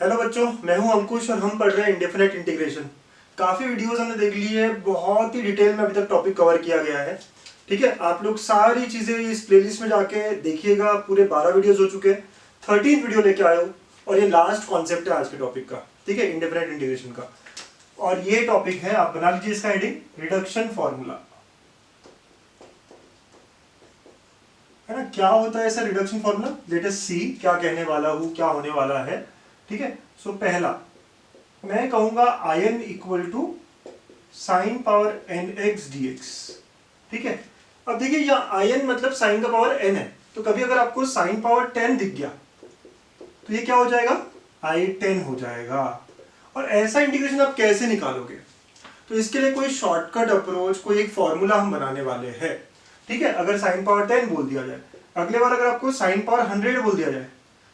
Hello बच्चों, मैं हूं अंकुश और हम पढ़ रहे हैं इंडेफिनेट इंटीग्रेशन। काफ़ी वीडियोस हमने देख ली है, बहुत ही डिटेल में अभी तक टॉपिक कवर किया गया है। ठीक है, आप लोग सारी चीज़ें इस प्लेलिस्ट में जाके देखिएगा। पूरे 12 वीडियोस हो चुके हैं, 13 वीडियो लेके आए हो और ये लास्ट कॉन्सेप्ट है आज के टॉपिक का। ठीक है, इंडेफिनेट इंटीग्रेशन का। और ये टॉपिक है, आप बना लीजिए इसका हेडिंग, रिडक्शन फॉर्मूला। है ना, क्या होता है ऐसा रिडक्शन फॉर्मूला? लेट अस सी क्या कहने वाला हूं, क्या होने वाला है। ठीक है, सो पहला मैं कहूंगा I n equal to sine power n x d x. ठीक है, अब देखिए यहाँ आयन मतलब साइन का पावर एन है, तो कभी अगर आपको साइन पावर 10 दिख गया तो ये क्या हो जाएगा? I10 हो जाएगा। और ऐसा इंटीग्रेशन आप कैसे निकालोगे? तो इसके लिए कोई शॉर्टकट अप्रोच, कोई एक फॉर्मूला हम बनाने वाले हैं। ठीक है, अगर साइन पावर 10 बोल दिया जाए, अगले बार अगर आपको साइन पावर 100 बोल दिया जाए,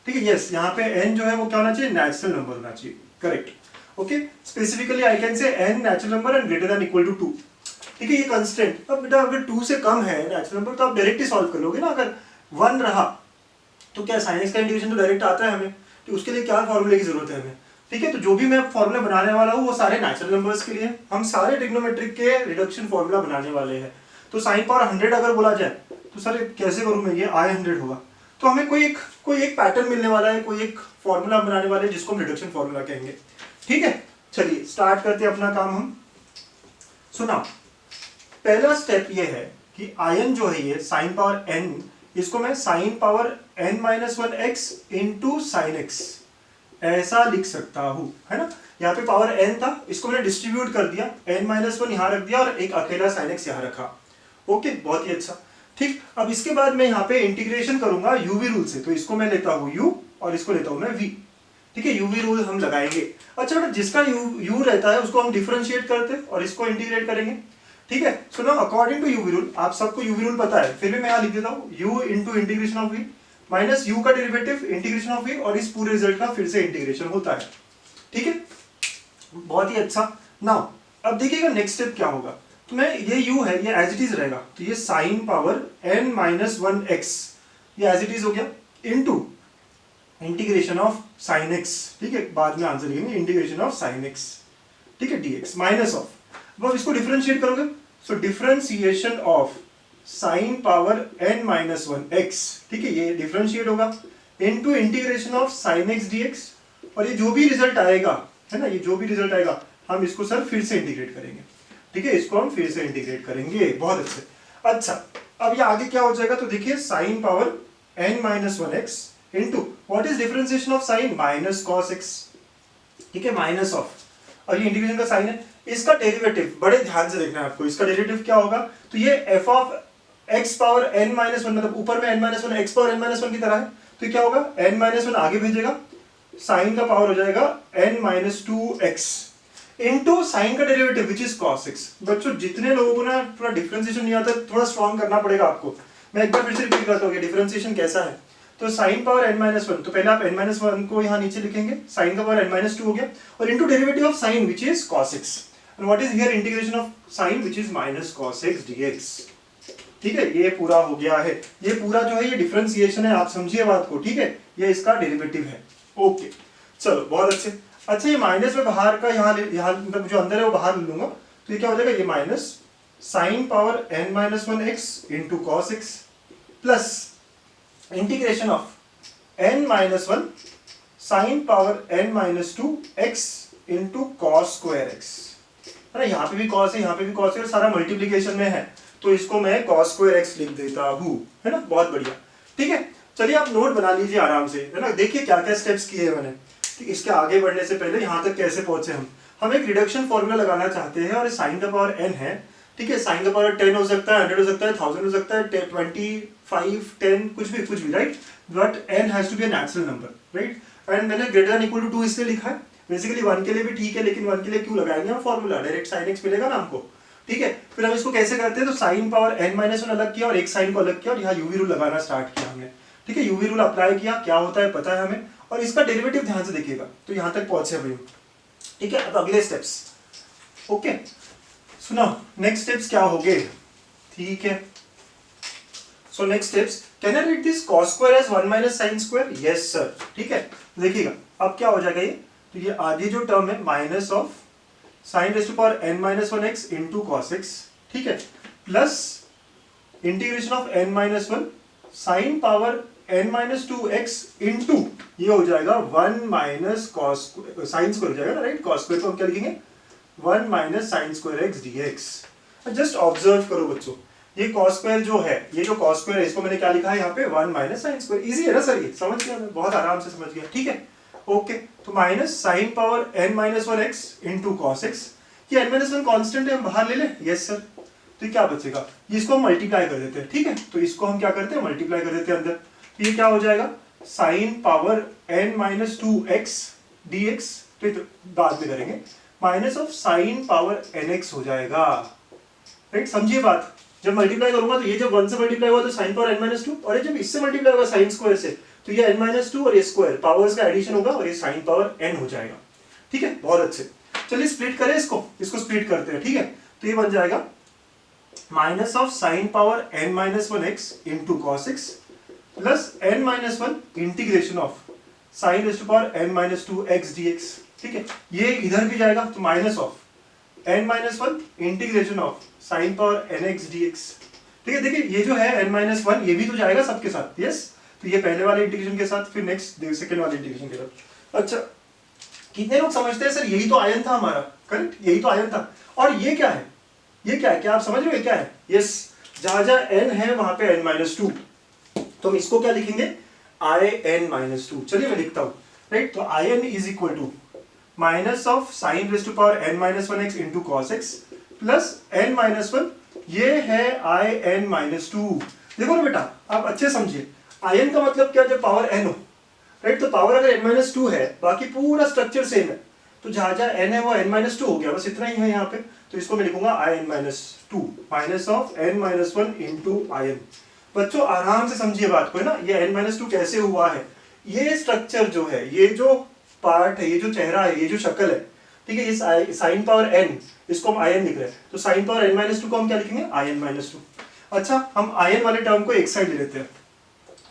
ठीक है, यस, यहाँ पे n जो है वो क्या होना चाहिए? नेचुरल नंबर होना चाहिए। Correct. Okay, specifically I can say n natural number and greater than equal to 2। ठीक है, ये कंस्टेंट। अब बेटा अगर 2 से कम है नेचुरल नंबर तो आप डायरेक्ट ही सॉल्व कर लोगे ना। अगर 1 रहा तो क्या साइन एक्स का इंटीग्रेशन तो डायरेक्ट आता है हमें, तो उसके लिए क्या फॉर्मूले की जरूरत है हमें? ठीक है, तो जो भी मैं फॉर्मूला बनाने वाला हूँ वो सारे नेचुरल नंबर्स के लिए। हम सारे ट्रिग्नोमेट्रिक के रिडक्शन फॉर्मूला बनाने वाले हैं। तो साइन पावर 100 अगर बोला जाए तो सर कैसे करूँ मैं? ये I100 होगा। तो हमें कोई एक पैटर्न मिलने वाला है, कोई एक फॉर्मूला बनाने वाले हैं जिसको हम रिडक्शन फॉर्मूला कहेंगे। ठीक है, चलिए स्टार्ट करते हैं अपना काम हम। सुना, पहला स्टेप ये है कि आयन जो है ये साइन पावर n, इसको मैं sign power n-1 x into sine x ऐसा लिख सकता हूं, है ना। यहाँ पे पावर n था, इसको मैंने डिस्ट्रीब्यूट कर दिया, n-1 यहां रख दिया और एक अकेला साइन एक्स यहां रखा। ओके, बहुत ही अच्छा। ठीक, अब इसके बाद मैं यहाँ पे इंटीग्रेशन करूंगा यूवी रूल से, तो इसको मैं लेता हूँ u और इसको लेता हूँ मैं v। ठीक है, यूवी रूल हम लगाएंगे। अच्छा बेटा, जिसका u रहता है उसको हम डिफरेंशिएट करते हैं और इसको इंटीग्रेट करेंगे। ठीक है, so now according to UV rule, आप सबको यूवी रूल पता है, फिर भी मैं यहाँ लिख देता हूँ u into integration of v minus u का डेरिवेटिव इंटीग्रेशन ऑफ v, और इस पूरे रिजल्ट का फिर से इंटीग्रेशन होता है। ठीक है, बहुत ही अच्छा। नाउ अब देखिएगा नेक्स्ट स्टेप क्या होगा। तो मैं ये u है, ये एज इट इज रहेगा, तो ये साइन पावर n-1 x ये एज इट इज हो गया, into integration of sine x। ठीक है, बाद में आंसर लिखेंगे, इंटीग्रेशन ऑफ साइन x। ठीक है, dx माइनस ऑफ, अब इसको डिफरेंशिएट करोगे, so differentiation of sine power n-1 x। ठीक है, ये डिफरेंशिएट होगा into integration of sine x dx। और ये जो भी रिजल्ट आएगा, है ना, ये जो भी रिजल्ट आएगा हम इसको सर फिर से इंटीग्रेट करेंगे। ठीक है, इसको हम फिर से इंटीग्रेट करेंगे। बहुत अच्छे। अच्छा, अब ये आगे क्या हो जाएगा? तो देखिए sign power n-1 x into what is differentiation of sign? Minus cos x। ठीक है, माइनस ऑफ, और ये इंटीग्रेशन का साइन है, इसका डेरिवेटिव बड़े ध्यान से देखना है आपको। इसका डेरिवेटिव क्या होगा? तो ये f of x power n-1, मतलब ऊपर में n-1 x पावर n-1 की तरह है, तो क्या होगा? n-1 आगे भेजेगा, साइन का पावर हो जाएगा n-2x इनटू साइन का derivative which is cos x। बच्चों जितने लोगों को ना थोड़ा डिफरेंशिएशन नहीं आता, थोड़ा स्ट्रॉन्ग करना पड़ेगा आपको। मैं एक बार फिर से रिपीट करता हूँ डिफरेंशिएशन कैसा है। तो साइन पावर n-1, तो पहले आप n-1 को यहाँ नीचे लिखेंगे, साइन का पावर n-2 हो गया, और into derivative of sine which is cos x, and what is here? Integration of sine which is minus cos x dx। ठीक है, ये पूरा हो गया है। ये पूरा जो है ये डिफरेंशिएशन है, आप समझिए बात को। ठीक है, ये इसका डेरिवेटिव है। ओके, चलो बहुत अच्छे। अच्छा, ये माइनस में बाहर का यहाँ मतलब जो अंदर है वो बाहर ले लूंगा, तो ये क्या हो जाएगा? ये minus sign power n-1 x into cos x plus integration of n-1 sine power n-2 x into cos square x. है ना, यहाँ पे भी कॉस है, यहाँ पे भी कॉस है, और सारा मल्टीप्लीकेशन में है, तो इसको मैं कॉस स्क्वायर एक्स लिख देता हूँ। है ना, बहुत बढ़िया। ठीक है, चलिए आप नोट बना लीजिए आराम से, है ना। देखिए क्या क्या स्टेप्स किए हैं मैंने। इसके आगे बढ़ने से पहले यहाँ तक कैसे पहुंचे हम एक रिडक्शन फॉर्मूला लगाना चाहते हैं, और साइन का पावर n है। ठीक है, साइन का पावर 10 हो सकता है, 100 हो सकता है, 1000 हो सकता है, 25, 10, कुछ भी, right. But n has to be a natural number, right. And मैंने ग्रेटर देन इक्वल टू 2 इसलिए लिखा है। बेसिकली 1 के लिए भी ठीक है, लेकिन 1 के लिए क्यों लगाएंगे हम फॉर्मूला? डायरेक्ट साइन x मिलेगा ना हमको। ठीक है, फिर हम इसको कैसे करते हैं? तो साइन पावर n-1 अलग किया और एक साइन को अलग किया, और यहाँ यूवी रूल लगाना स्टार्ट किया हमने। ठीक है, यूवी रूल अप्लाई किया, क्या होता है पता है हमें, और इसका डेरिवेटिव ध्यान से देखिएगा। तो यहां तक पहुंचे भाई। ठीक है, अब अगले स्टेप्स। ओके, सुनो नेक्स्ट स्टेप्स क्या हो गए। ठीक है, so next steps, can I write this cos square as 1 minus sine square? Yes sir. ठीक है, देखिएगा अब क्या हो जाएगा ये, तो ये आधी जो टर्म है minus of sine raise to power n minus one x into cos x, ठीक है, plus integration of n minus one sine power n minus two x into ये हो जाएगा 1 माइनस कॉस साइन स्क्वायर हो जाएगा ना, right. Cos square को हम क्या लिखेंगे, 1 minus sine square x d x. Just observe करो बच्चों, ये कॉस स्क्वायर जो है, ये जो कॉस स्क्वायर है इसको मैंने क्या लिखा है यहाँ पे 1 माइनस साइन स्क्वायर। इजी है ना सर, ये समझ गया, मैं बहुत आराम से समझ गया, ठीक है। ओके, तो minus sign power n minus one x into cos x, ये n माइनस वन कॉन्स्टेंट है, हम बाहर ले लें, यस सर। तो क्या बचेगा, इसको हम मल्टीप्लाई कर देते हैं, ठीक है। तो इसको हम क्या करते हैं, मल्टीप्लाई कर देते हैं अंदर। तो ये क्या हो जाएगा, sign power n minus two x d x, तो बाद में करेंगे, minus of sine power nx हो जाएगा, राइट। समझिए बात, जब मल्टीप्लाई करूंगा तो ये जब 1 से मल्टीप्लाई हुआ तो sine power n minus to, और ये जब इससे मल्टीप्लाई होगा साइन स्क्वायर से तो ये n माइनस टू और ये स्क्वायर पावर्स का एडिशन होगा और ये साइन पावर n हो जाएगा, ठीक है। बहुत अच्छे, चलिए स्प्लिट करें इसको स्प्लिट करते हैं, ठीक है। तो ये बन जाएगा minus of sine power n minus one x into cos x plus n minus one integration of sine raise to power n minus two x d x, ठीक है। ये इधर भी जाएगा तो minus of n minus one integration of sine power nx dx, ठीक है। देखिए ये जो है n माइनस वन ये भी तो जाएगा सबके साथ, यस। तो ये पहले वाले इंटीग्रेशन के साथ, फिर नेक्स्ट सेकंड वाले इंटीग्रेशन के साथ। अच्छा, कितने लोग समझते हैं सर यही तो आयन था हमारा, करेक्ट, यही तो आयन था। और ये क्या है, ये क्या है, क्या आप समझ रहे हो क्या है, यस। जहां जहां n है वहां पे n माइनस टू, तो हम इसको क्या लिखेंगे, i n माइनस टू। चलिए मैं लिखता हूँ, राइट। तो i n is equal to minus of sine raise to power n minus one x into cos x plus n minus one, ये है i n माइनस टू। देखो ना बेटा, आप अच्छे समझिए, i n का मतलब क्या, जब पावर n हो, राइट। तो पावर अगर n माइनस टू है, बाकी पूरा स्ट्रक्चर सेम है, तो जहां जहां n है वो n माइनस टू हो गया, बस इतना ही है यहाँ पे। तो इसको मैं लिखूंगा i n minus to, minus of n minus one into i n। बच्चों आराम से समझिए बात को, है ना। ये n माइनस टू कैसे हुआ है, ये स्ट्रक्चर जो है, ये जो पार्ट है, ये जो चेहरा है, ये जो शक्ल है, ठीक है, ये साइन पावर n, इसको हम i n लिख रहे हैं, तो sine power n minus to को हम क्या लिखेंगे, i n माइनस टू। अच्छा, हम i n वाले टर्म को एक साइड ले लेते हैं,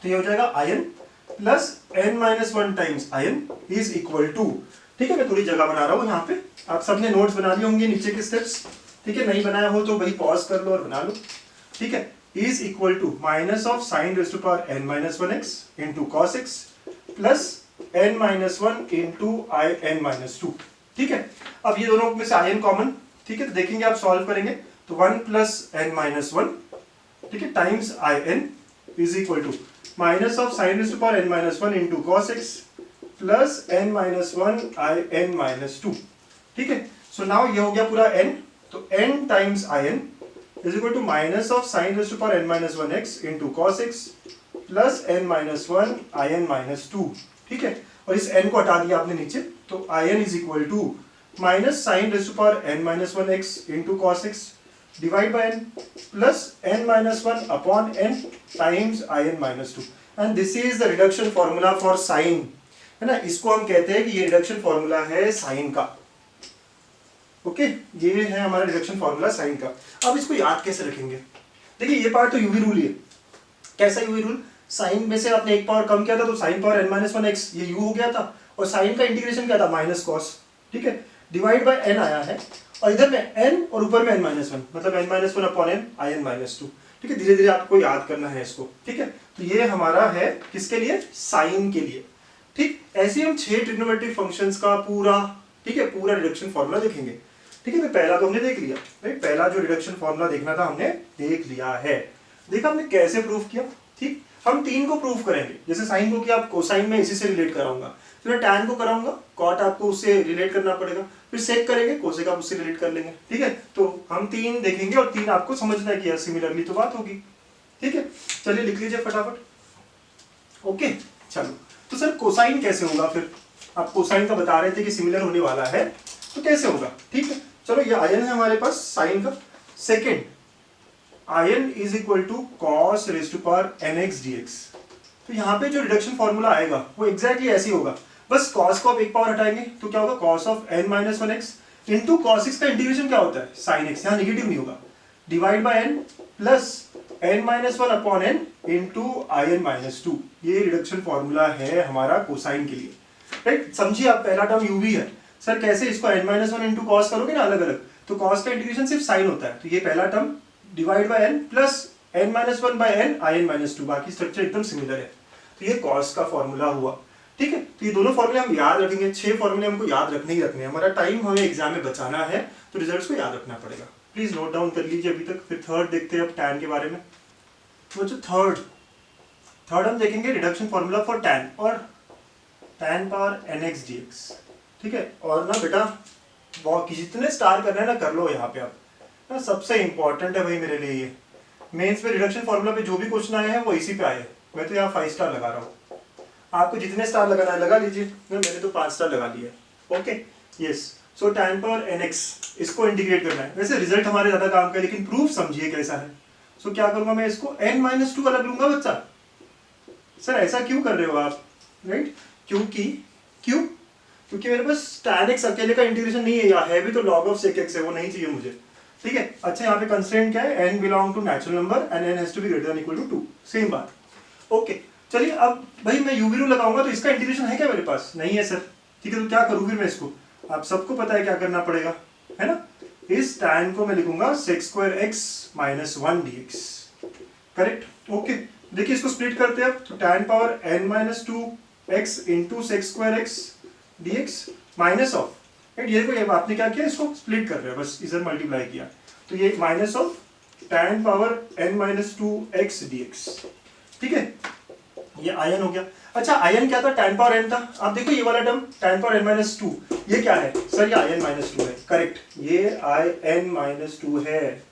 तो ये हो जाएगा i n plus n minus one times i n is equal to, ठीक है। मैं थोड़ी जगह बना रहा हूँ यहाँ पे, आप सबने नोट्स बना लिए होंगे नीचे के स्टेप्स, ठीक है। नहीं बनाया हो तो भाई पॉज कर लो और बना लो, ठीक है। Is equal to minus of sine raise to power n minus one x into cos x plus n minus one into I n minus two, ठीक है। अब ये दोनों में से आई एन कॉमन, ठीक है, तो देखेंगे आप सॉल्व करेंगे, तो 1 प्लस n माइनस वन, ठीक है, times I n is equal to minus of sine raise to power n minus one into cos x plus n minus one I n minus two, ठीक है। So now ये हो गया पूरा n, तो n times I n is equal to minus of sine raise to power n minus one x into cos x plus n minus one I n minus two, ठीक है। और इस n को हटा दिया आपने नीचे, तो I n is equal to minus sine raise to power n minus one x into cos x divide by n plus n minus one upon n times I n minus two, and this is the reduction formula for sine, है ना। इसको हम कहते हैं कि ये reduction formula है sine का, ओके। ये है हमारा रिडक्शन फॉर्मूला साइन का। अब इसको याद कैसे रखेंगे, देखिए ये पार्ट तो यूवी रूल ही है। कैसा यूवी रूल, साइन में से आपने एक पावर कम किया था तो sine power n minus one x, ये u हो गया था, और साइन का इंटीग्रेशन क्या था, माइनस कॉस, ठीक है, डिवाइड बाय n आया है, और इधर में n और ऊपर में n माइनस वन, मतलब n minus one upon n I n minus two, ठीक है। धीरे धीरे आपको याद करना है इसको, ठीक है। तो ये हमारा है किसके लिए, साइन के लिए, ठीक। ऐसे हम 6 ट्रिग्नोमेट्रिक फंक्शंस का पूरा, ठीक है, पूरा रिडक्शन फॉर्मूला देखेंगे, ठीक है। तो पहला तो हमने देख लिया, राइट, पहला जो रिडक्शन फॉर्मूला देखना था हमने देख लिया है। देखा हमने कैसे प्रूफ किया, ठीक। हम 3 को प्रूफ करेंगे, जैसे साइन को किया, कोसाइन में इसी से रिलेट कराऊंगा, फिर मैं टैन को कराऊंगा, कॉट आपको उससे रिलेट करना पड़ेगा, फिर सेक करेंगे, कोसेक आप उससे रिलेट कर लेंगे, ठीक है। तो हम 3 देखेंगे और 3 आपको समझना है कि यार सिमिलरली तो बात होगी, ठीक है। चलिए लिख लीजिए फटाफट, ओके। चलो, तो सर कोसाइन कैसे होगा, फिर आप कोसाइन का बता रहे थे कि सिमिलर होने वाला है, तो कैसे होगा, ठीक है। चलो, ये आयन है हमारे पास साइन का। Second, I n is equal to cos raise to power nx dx। तो यहाँ पे जो रिडक्शन फॉर्मूला आएगा वो एग्जैक्टली ऐसे ही होगा, बस कॉस को आप एक पावर हटाएंगे तो क्या होगा, cos of n minus one x into cos x का इंटीग्रेशन क्या होता है, साइन एक्स, यहाँ निगेटिव नहीं होगा, divide by n plus n minus one upon n into I n minus two. ये रिडक्शन फॉर्मूला है हमारा कोसाइन के लिए, राइट। समझिए आप, पहला टर्म u भी है सर, कैसे इसको n-1 इंटू कॉस करोगे ना अलग अलग, तो कॉस का इंटीग्रेशन सिर्फ साइन होता है, तो ये पहला term divide by n plus n-1 by n in-2, बाकी स्ट्रक्चर एकदम सिमिलर है। तो ये कॉस का फॉर्मूला हुआ, ठीक है। तो ये दोनों फॉर्मूले हम याद रखेंगे, 6 फॉर्मूले हमको याद रखने ही रखने हैं, हमारा टाइम हमें एग्जाम में बचाना है, तो रिजल्ट्स को याद रखना पड़ेगा। प्लीज नोट डाउन कर लीजिए अभी तक। फिर थर्ड देखते हैं अब टैन के बारे में। तो जो थर्ड हम देखेंगे रिडक्शन फॉर्मूला फॉर टैन, और टैन पावर nx dx, ठीक है। और ना बेटा जितने स्टार करना है ना कर लो यहाँ पे आप ना, सबसे इंपॉर्टेंट है भाई मेरे लिए ये। मेंस में रिडक्शन फॉर्मूला पे जो भी क्वेश्चन आए हैं वो इसी पे आए हैं, मैं तो यहाँ 5 स्टार लगा रहा हूँ। आपको जितने स्टार लगाना है लगा लीजिए, मैंने तो 5 स्टार लगा लिए। Okay yes. सो टैन पावर nx, इसको इंटीग्रेट करना है। वैसे रिजल्ट हमारे ज्यादा काम का है, लेकिन प्रूफ समझिए कैसा है। सो क्या करूंगा मैं, इसको n-2 अलग लूंगा बच्चा। सर ऐसा क्यों कर रहे हो आप, राइट? क्योंकि मेरे पास tan x अकेले का इंटीग्रेशन नहीं है, या है भी तो log of sec x है, वो नहीं चाहिए मुझे, ठीक है। अच्छा यहाँ पे कंस्ट्रेंट क्या है, n belong to natural number and n has to be greater than equal to 2, same बात। ओके चलिए, अब भाई मैं u भी रू लगाऊंगा तो इसका इंटीग्रेशन है क्या मेरे पास, नहीं है सर, ठीक है। तो क्या करूँ फिर मैं इसको, आप सबको पता है क्या करना पड़ेगा, है ना। इस tan को मैं लिखूंगा sec2x - 1 dx, करेक्ट। ओके देखिए इसको स्प्लिट करते हैं अब, तो tan power n-2x into sec2x dx minus of, right. ये देखो, ये आपने क्या किया, इसको स्प्लिट कर रहे हैं, बस इधर मल्टीप्लाई किया, तो ये minus of tan power n-2x dx, ठीक है। ये in हो गया। अच्छा in क्या था, tan पावर n था। आप देखो ये वाला टर्म tan पावर n-2, ये क्या है सर, ये in-2 है, करेक्ट, ये in-2 है।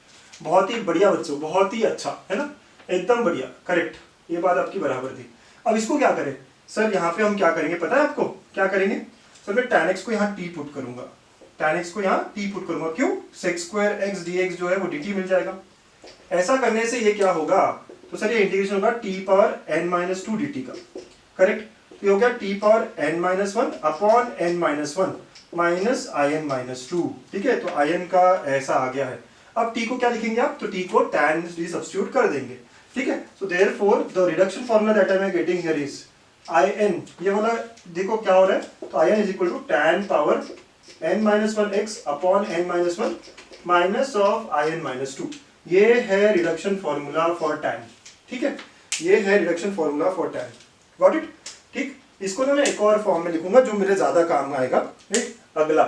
बहुत ही बढ़िया बच्चों, बहुत ही अच्छा, है ना, एकदम बढ़िया, करेक्ट, ये बात आपकी बराबर थी। अब इसको क्या करें सर, यहाँ पे हम क्या करेंगे पता है आपको, क्या करेंगे सर, मैं tan x को यहाँ t पुट करूंगा, tan x को यहाँ t पुट करूंगा, क्यों, sec2x dx जो है वो dt मिल जाएगा। ऐसा करने से ये क्या होगा, तो सर ये इंटीग्रेशन होगा t पावर n-2 dt का, करेक्ट। तो ये हो गया t power n-1 upon n-1 minus in-2, ठीक है। तो in का ऐसा आ गया है। अब t को क्या लिखेंगे आप, तो t को tan सब्स्टिट्यूट कर देंगे, ठीक है। So therefore the reduction formula that I am getting here is in, ये वाला देखो क्या हो रहा है, तो in is equal to tan power n-1x upon n-1 minus of in-2, ये है रिडक्शन फॉर्मूला फॉर tan, ठीक है। ये है reduction formula for tan, got it, ठीक। इसको ना मैं एक और फॉर्म में लिखूंगा जो मेरे ज्यादा काम आएगा, ठीक। अगला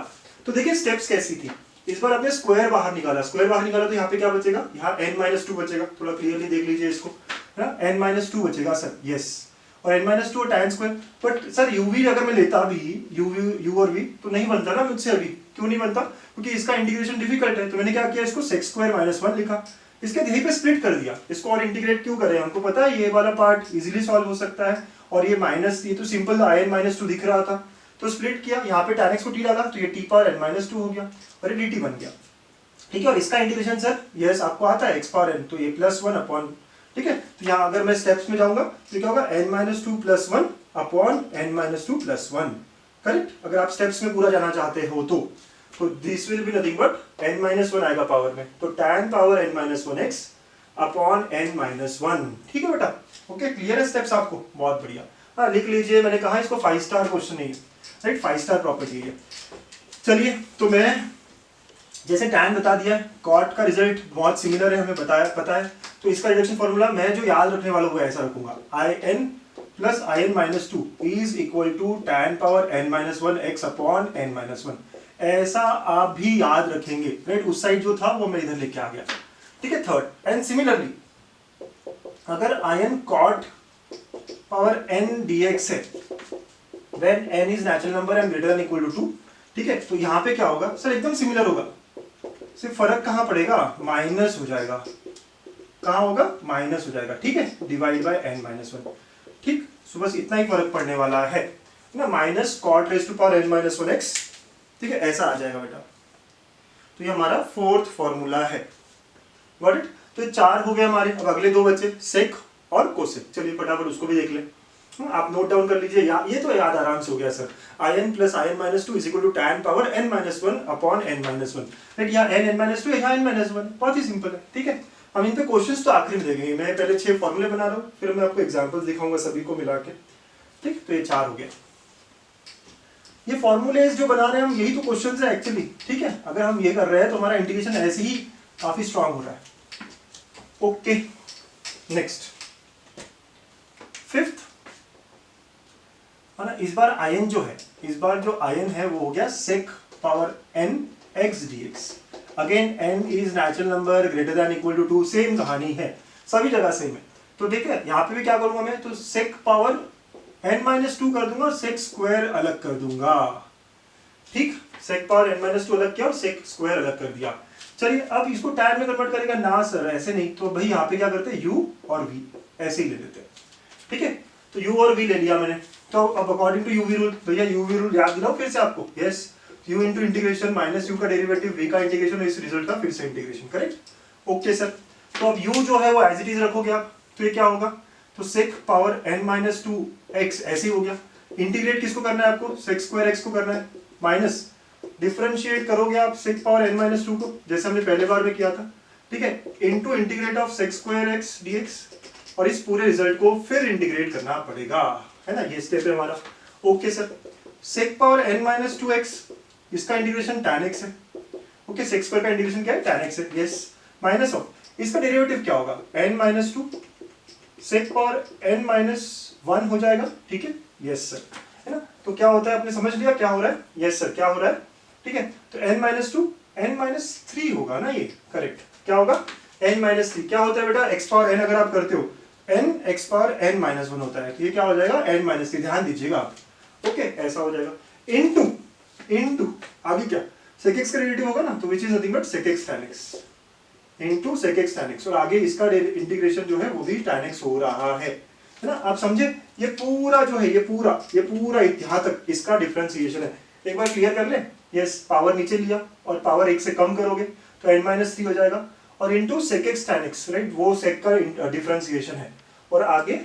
तो देखिए स्टेप्स कैसी थी, इस बार आपने स्क्वायर बाहर निकाला, तो यहाँ पे क्या बचेगा, यहाँ n-2 बचेगा, थोड़ा क्लियरली देख लीजिए इसको, है ना, n-2 बचेगा सर, यस। और n-2 tan square, but sir u भी अगर मैं लेता भी u और v तो नहीं बनता ना मुझसे अभी, क्यों नहीं बनता, क्योंकि इसका इंटीग्रेशन डिफिकल्ट है। तो मैंने क्या किया, इसको sec2 - 1 लिखा, इसके यहीं पे स्प्लिट कर दिया इसको, और इंटीग्रेट क्यों करें, हमको पता है ये वाला पार्ट इजीली सॉल्व हो सकता है, और ये माइनस, ये तो सिंपल in-2 दिख रहा था, तो स्प्लिट किया, यहाँ पे tan x को t डाला, तो ये t पावर n-2 हो गया, और ये dt बन गया, ठीक है। और इसका इंटीग्रेशन सर, यस आपको आता है x पावर n, तो ये +1 अपॉन, ठीक है। तो यहाँ अगर मैं स्टेप्स में जाऊंगा तो क्या होगा, n-2 + 1 अपॉन n-2 + 1, करेक्ट। अगर आप स्टेप्स में पूरा जाना चाहते हो तो this will be nothing but n-1 आएगा पावर में, तो tan power n-1x upon n-1, ठीक है बेटा। ओके क्लियर है स्टेप्स आपको, बहुत बढ़िया। हाँ लिख लीजिए, मैंने कहा इसको 5 स्टार क्वेश्चन नहीं है, राइट, 5 स्टार प्रॉपर्टी है। चलिए तो मैं जैसे tan बता दिया, cot का रिजल्ट बहुत सिमिलर है, हमें बताया पता है, तो इसका रिडक्शन फॉर्मूला मैं जो याद रखने वाला हूँ ऐसा रखूंगा, in plus in-2 is equal to tan power n-1 x upon n-1, ऐसा आप भी याद रखेंगे, राइट। उस साइड जो था वो मैं इधर लेके आ गया, ठीक है। थर्ड एंड सिमिलरली अगर in cot power n dx है when n is natural number and greater than equal to 2, ठीक है। तो यहाँ पे क्या होगा सर, एकदम सिमिलर होगा, सिर्फ फर्क कहाँ पड़ेगा, माइनस हो जाएगा, कहाँ होगा, माइनस हो जाएगा, ठीक है, डिवाइड बाय n-1, ठीक। सो बस इतना ही फर्क पड़ने वाला है ना, minus cot raise to power n-1x, ठीक है, ऐसा आ जाएगा बेटा। तो ये हमारा फोर्थ फॉर्मूला है, गॉट इट। तो 4 हो गए हमारे, अब अगले 2 बचे सेक और कोसेक, चलिए फटाफट उसको भी देख लें। आप नोट डाउन कर लीजिए, ये तो याद आराम से हो गया sir, in plus in-2 is equal to tan power n-1 upon n-1, right. यहाँ n-2 यहाँ n-1, बहुत ही सिंपल है, ठीक है। हम इन पे क्वेश्चंस तो आखिरी में देखेंगे, मैं पहले 6 फॉर्मूले बना रहा हूँ, फिर मैं आपको एग्जांपल्स दिखाऊंगा सभी को मिला के, ठीक। तो ये 4 हो गया। ये फॉर्मूलेज जो बना रहे हैं हम, यही तो क्वेश्चन है एक्चुअली, ठीक है। अगर हम ये कर रहे हैं तो हमारा इंटीग्रेशन ऐसे ही काफी स्ट्रांग हो रहा है। ओके, नेक्स्ट फिफ्थ है ना, इस बार आयन जो है, इस बार जो आयन है वो हो गया sec power n x dx। Again n is natural number greater than equal to 2, same कहानी है, सभी जगह सेम है। तो ठीक है, यहाँ पे भी क्या करूंगा मैं, तो sec पावर n-2 कर दूंगा और sec स्क्वायर अलग कर दूंगा, ठीक। sec पावर n-2 अलग किया और sec स्क्वायर अलग कर दिया। चलिए अब इसको tan में कन्वर्ट करेगा ना सर, ऐसे नहीं, तो भाई यहाँ पे क्या करते हैं u और v ऐसे ही ले लेते हैं, ठीक है। तो u और v ले लिया मैंने, तो अब अकॉर्डिंग टू uv रूल, भैया uv रूल याद दिलाओ फिर से आपको, yes, u into integration minus u का डेरिवेटिव v का इंटीग्रेशन, इस रिजल्ट का फिर से इंटीग्रेशन, करेक्ट। ओके सर, तो अब u जो है वो एज इट इज रखोगे आप, तो ये क्या होगा, तो sec पावर n-2 x ऐसे ही हो गया। इंटीग्रेट किसको करना है आपको, sec स्क्वायर x को करना है, माइनस डिफरेंशिएट करोगे आप sec पावर n-2 को, जैसे हमने पहले बार में किया था, ठीक है, into integrate of sec square x dx, और इस पूरे रिजल्ट को फिर इंटीग्रेट करना पड़ेगा, है ना, ये स्टेप है हमारा। Okay sir, sec power n-2 x, इसका इंटीग्रेशन tan x है, ओके, sec स्क्वायर का इंटीग्रेशन क्या है, tan x है, यस, माइनस ऑफ इसका डेरिवेटिव क्या होगा, n-2 sec पावर n-1 हो जाएगा, ठीक है, यस सर, है ना। तो क्या होता है, आपने समझ लिया क्या हो रहा है, यस सर, क्या हो रहा है, ठीक है। तो n-2 n-3 होगा ना, ये करेक्ट, क्या होगा, n-3 क्या होता है बेटा, x पावर n अगर आप करते हो n x पावर n-1 होता है, तो ये क्या हो जाएगा, n-3, ध्यान दीजिएगा आप, ओके, ऐसा हो जाएगा, इनटू आगे क्या, sec x का डेरिवेटिव होगा ना, तो which is nothing but sec x tan x into sec x tan x, और आगे इसका इंटीग्रेशन जो है वो भी tan x हो रहा है ना, आप समझे। ये पूरा जो है, ये पूरा यहाँ तक इसका डिफरेंशिएशन है, एक बार क्लियर कर ले, यस, पावर नीचे लिया और पावर 1 से कम करोगे तो n-3 हो जाएगा, और into sec x tan x, right, वो sec का डिफरेंशिएशन है, और आगे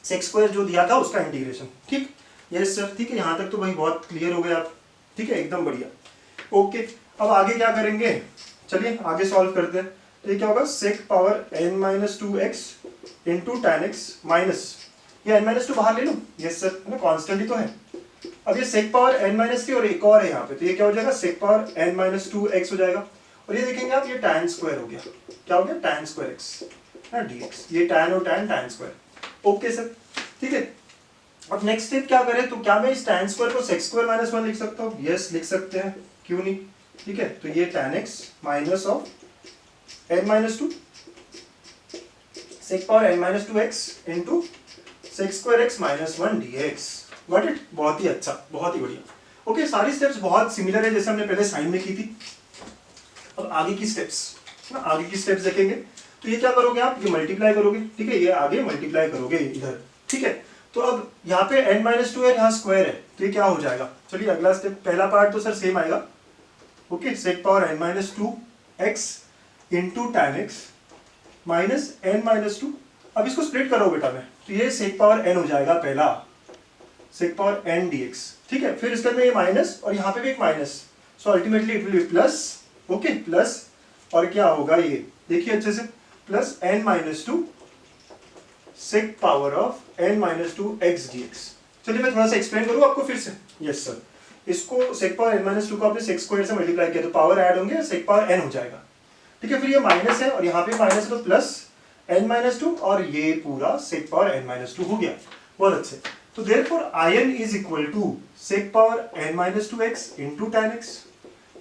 sec स्क्वायर जो दिया था उसका इंटीग्रेशन, ठीक, यस सर, ठीक है, यहाँ तक तो भाई बहुत क्लियर हो गए आप, ठीक है, एकदम बढ़िया। ओके, अब आगे क्या करेंगे, चलिए आगे सॉल्व करते हैं। तो ये क्या होगा, sec power n-2 x into tan x minus, ये n-2 बाहर ले लूं, यस सर, है ना, कॉन्स्टेंट ही तो है। अब ये sec पावर n-3 और एक और है यहाँ पे, तो ये क्या हो जाएगा, sec पावर n-2 x हो जाएगा, और ये देखेंगे आप, ये tan स्क्वायर हो गया, क्या हो गया, tan स्क्वायर x ना dx, ये tan और tan स्क्वायर, ओके सर, ठीक है। अब नेक्स्ट स्टेप क्या करें, तो क्या मैं इस tan स्क्वायर को sec स्क्वायर माइनस 1 लिख सकता हूँ, यस लिख सकते हैं, क्यों नहीं, ठीक है। तो ये tan x minus of n-2 sec power n-2 x into sec square x minus 1 dx, got it, बहुत ही अच्छा, बहुत ही बढ़िया। ओके, सारी स्टेप्स बहुत सिमिलर है जैसे हमने पहले साइन में की थी। अब आगे की स्टेप्स ना, आगे की स्टेप्स देखेंगे, तो ये क्या करोगे आप, ये मल्टीप्लाई करोगे, ठीक है, ये आगे मल्टीप्लाई करोगे इधर, ठीक है। तो अब यहाँ पे n-2 है, यहाँ स्क्वायर है, तो ये क्या हो जाएगा, चलिए अगला स्टेप, पहला पार्ट तो सर सेम आएगा, okay, sec power n-2 x into tan x minus n-2, अब इसको स्प्लिट करो बेटा में, तो ये sec पावर n हो जाएगा पहला, sec पावर n dx, ठीक है, फिर इसके अंदर ये माइनस और यहाँ पे भी एक minus, so ultimately it will be plus, okay, plus, और क्या होगा ये देखिए अच्छे से, plus n-2 sec power of n-2 x dx। चलिए मैं थोड़ा सा एक्सप्लेन करूँ आपको फिर से, यस सर, इसको sec पावर n-2 को आपने sec स्क्वायर से मल्टीप्लाई किया तो पावर ऐड होंगे, sec पावर n हो जाएगा, ठीक है, फिर ये माइनस है और यहाँ पे माइनस है तो प्लस n-2, और ये पूरा sec पावर n-2 हो गया, बहुत अच्छे। तो therefore I n is equal to sec power n-2 x into tan x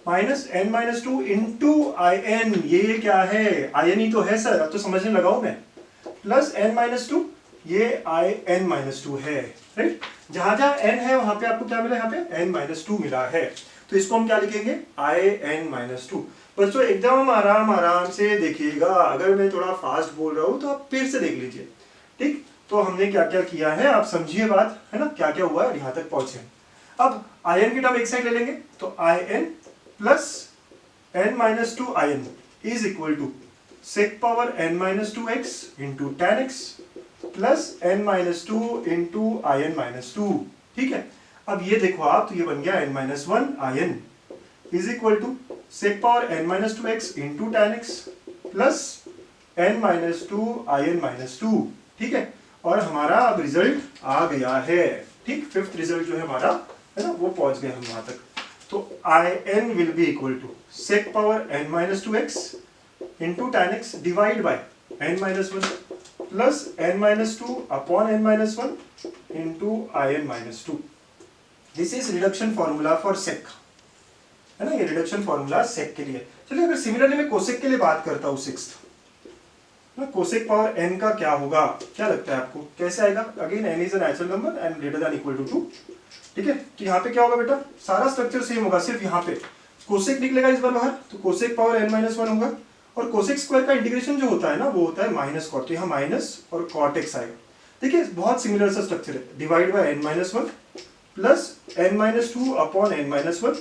minus n-2 into I n, ये क्या है, आयन ही तो है सर, अब तो समझने लगाऊं मैं, प्लस n-2, ये n-2 है, राइट, जहां जहां n है वहां पे आपको क्या मिला, यहाँ पे n-2 मिला है, तो इसको हम क्या लिखेंगे, in-2। बच्चों एकदम आराम से देखिएगा, अगर मैं थोड़ा फास्ट बोल रहा हूं तो आप फिर से देख लीजिए, ठीक। तो हमने क्या क्या किया है आप समझिए बात, है ना, क्या क्या हुआ है, यहाँ तक पहुंचे। अब आयन की टर्म एक साइड ले लेंगे, तो in plus n-2 I n is equal to sec power n-2 x into tan x plus n-2 into in-2, ठीक है। अब ये देखो आप, तो ये बन गया n-1 I n is equal to sec power n-2 x into tan x plus n-2 in-2, ठीक है, और हमारा अब रिजल्ट आ गया है, ठीक, फिफ्थ रिजल्ट जो है हमारा है ना, वो पहुंच गए हम वहां तक। तो I n will be equal to sec power n minus two x into tan x divide by n minus one plus n minus two upon n minus one into I n minus two. This is reduction formula for sec, है ना, ये reduction formula सेक के लिए। चलिए अगर similarly मैं cosec के लिए बात करता हूँ सिक्स्थ, ना कोसेक पावर n का क्या होगा, क्या लगता है आपको कैसे आएगा? Again n is a natural number and greater than equal to 2, ठीक है। तो यहाँ पे क्या होगा बेटा, सारा स्ट्रक्चर सेम होगा, सिर्फ यहाँ पे कोसेक निकलेगा इस बार बाहर, तो cosec power n minus one होगा। और कोसेक स्क्वायर का इंटीग्रेशन जो होता है ना वो होता है माइनस कॉट, तो यहाँ माइनस और कॉट एक्स आएगा। देखिए बहुत सिमिलर सा स्ट्रक्चर है, divide by n minus one plus n minus two upon n minus one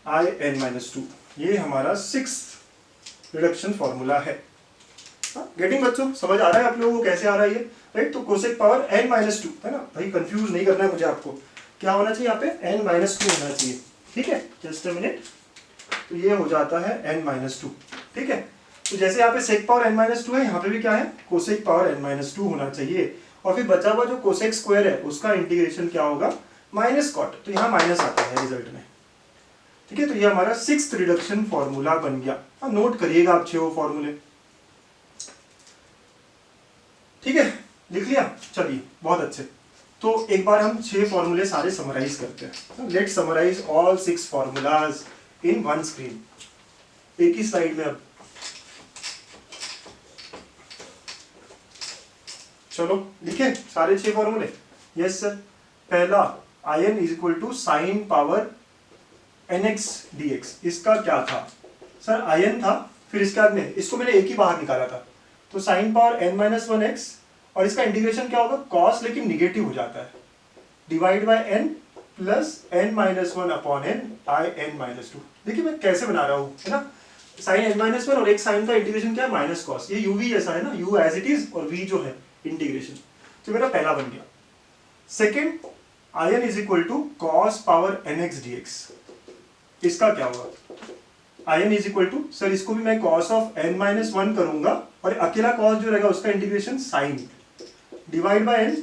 I n minus two. ये हमारा सिक्स्थ रिडक्शन फॉर्मूला है। गेटिंग बच्चों, समझ आ रहा है आप लोगों को कैसे आ रहा है ये, राइट। तो cosec power n minus to, है ना भाई, कंफ्यूज नहीं करना है मुझे आपको, क्या होना चाहिए यहाँ पे n माइनस टू होना चाहिए, ठीक है। जस्ट अ मिनट, तो ये हो जाता है n माइनस टू, ठीक है। तो जैसे यहाँ पे सेक पावर n माइनस टू है, यहाँ पे भी क्या है, cosec power n minus to होना चाहिए। और फिर बचा हुआ जो कोसेक स्क्वायर है उसका इंटीग्रेशन क्या होगा, माइनस कॉट, तो यहाँ माइनस आता है रिजल्ट में, ठीक है। तो ये हमारा सिक्स्थ रिडक्शन फॉर्मूला बन गया। हाँ, नोट करिएगा आप 6 फॉर्मूले, ठीक है, लिख लिया। चलिए बहुत अच्छे, तो एक बार हम 6 फॉर्मूले सारे समराइज करते हैं। Let's summarise all 6 formulas in one screen, एक ही स्लाइड में। अब चलो लिखे सारे 6 फॉर्मूले। Yes sir. पहला I n is equal to sine power n x d x, इसका क्या था सर, आई एन था, फिर इसके बाद में इसको मैंने एक ही बाहर निकाला था, तो sine power n minus one x, और इसका इंटीग्रेशन क्या होगा, कॉस लेकिन निगेटिव हो जाता है, divide by n plus n minus one upon n I n minus two. देखिए मैं कैसे बना रहा हूँ, है ना, साइन एन माइनस वन और एक साइन का इंटीग्रेशन क्या है, माइनस कॉस, ये यू वी जैसा है ना, यू एज इट इज और वी जो है इंटीग्रेशन, तो मेरा पहला बन गया। Second I n is equal to cos power n x d x, इसका क्या होगा, I n is equal to, sir इसको भी मैं cos of n minus one करूंगा और अकेला कॉस जो रहेगा उसका integration sine divide by n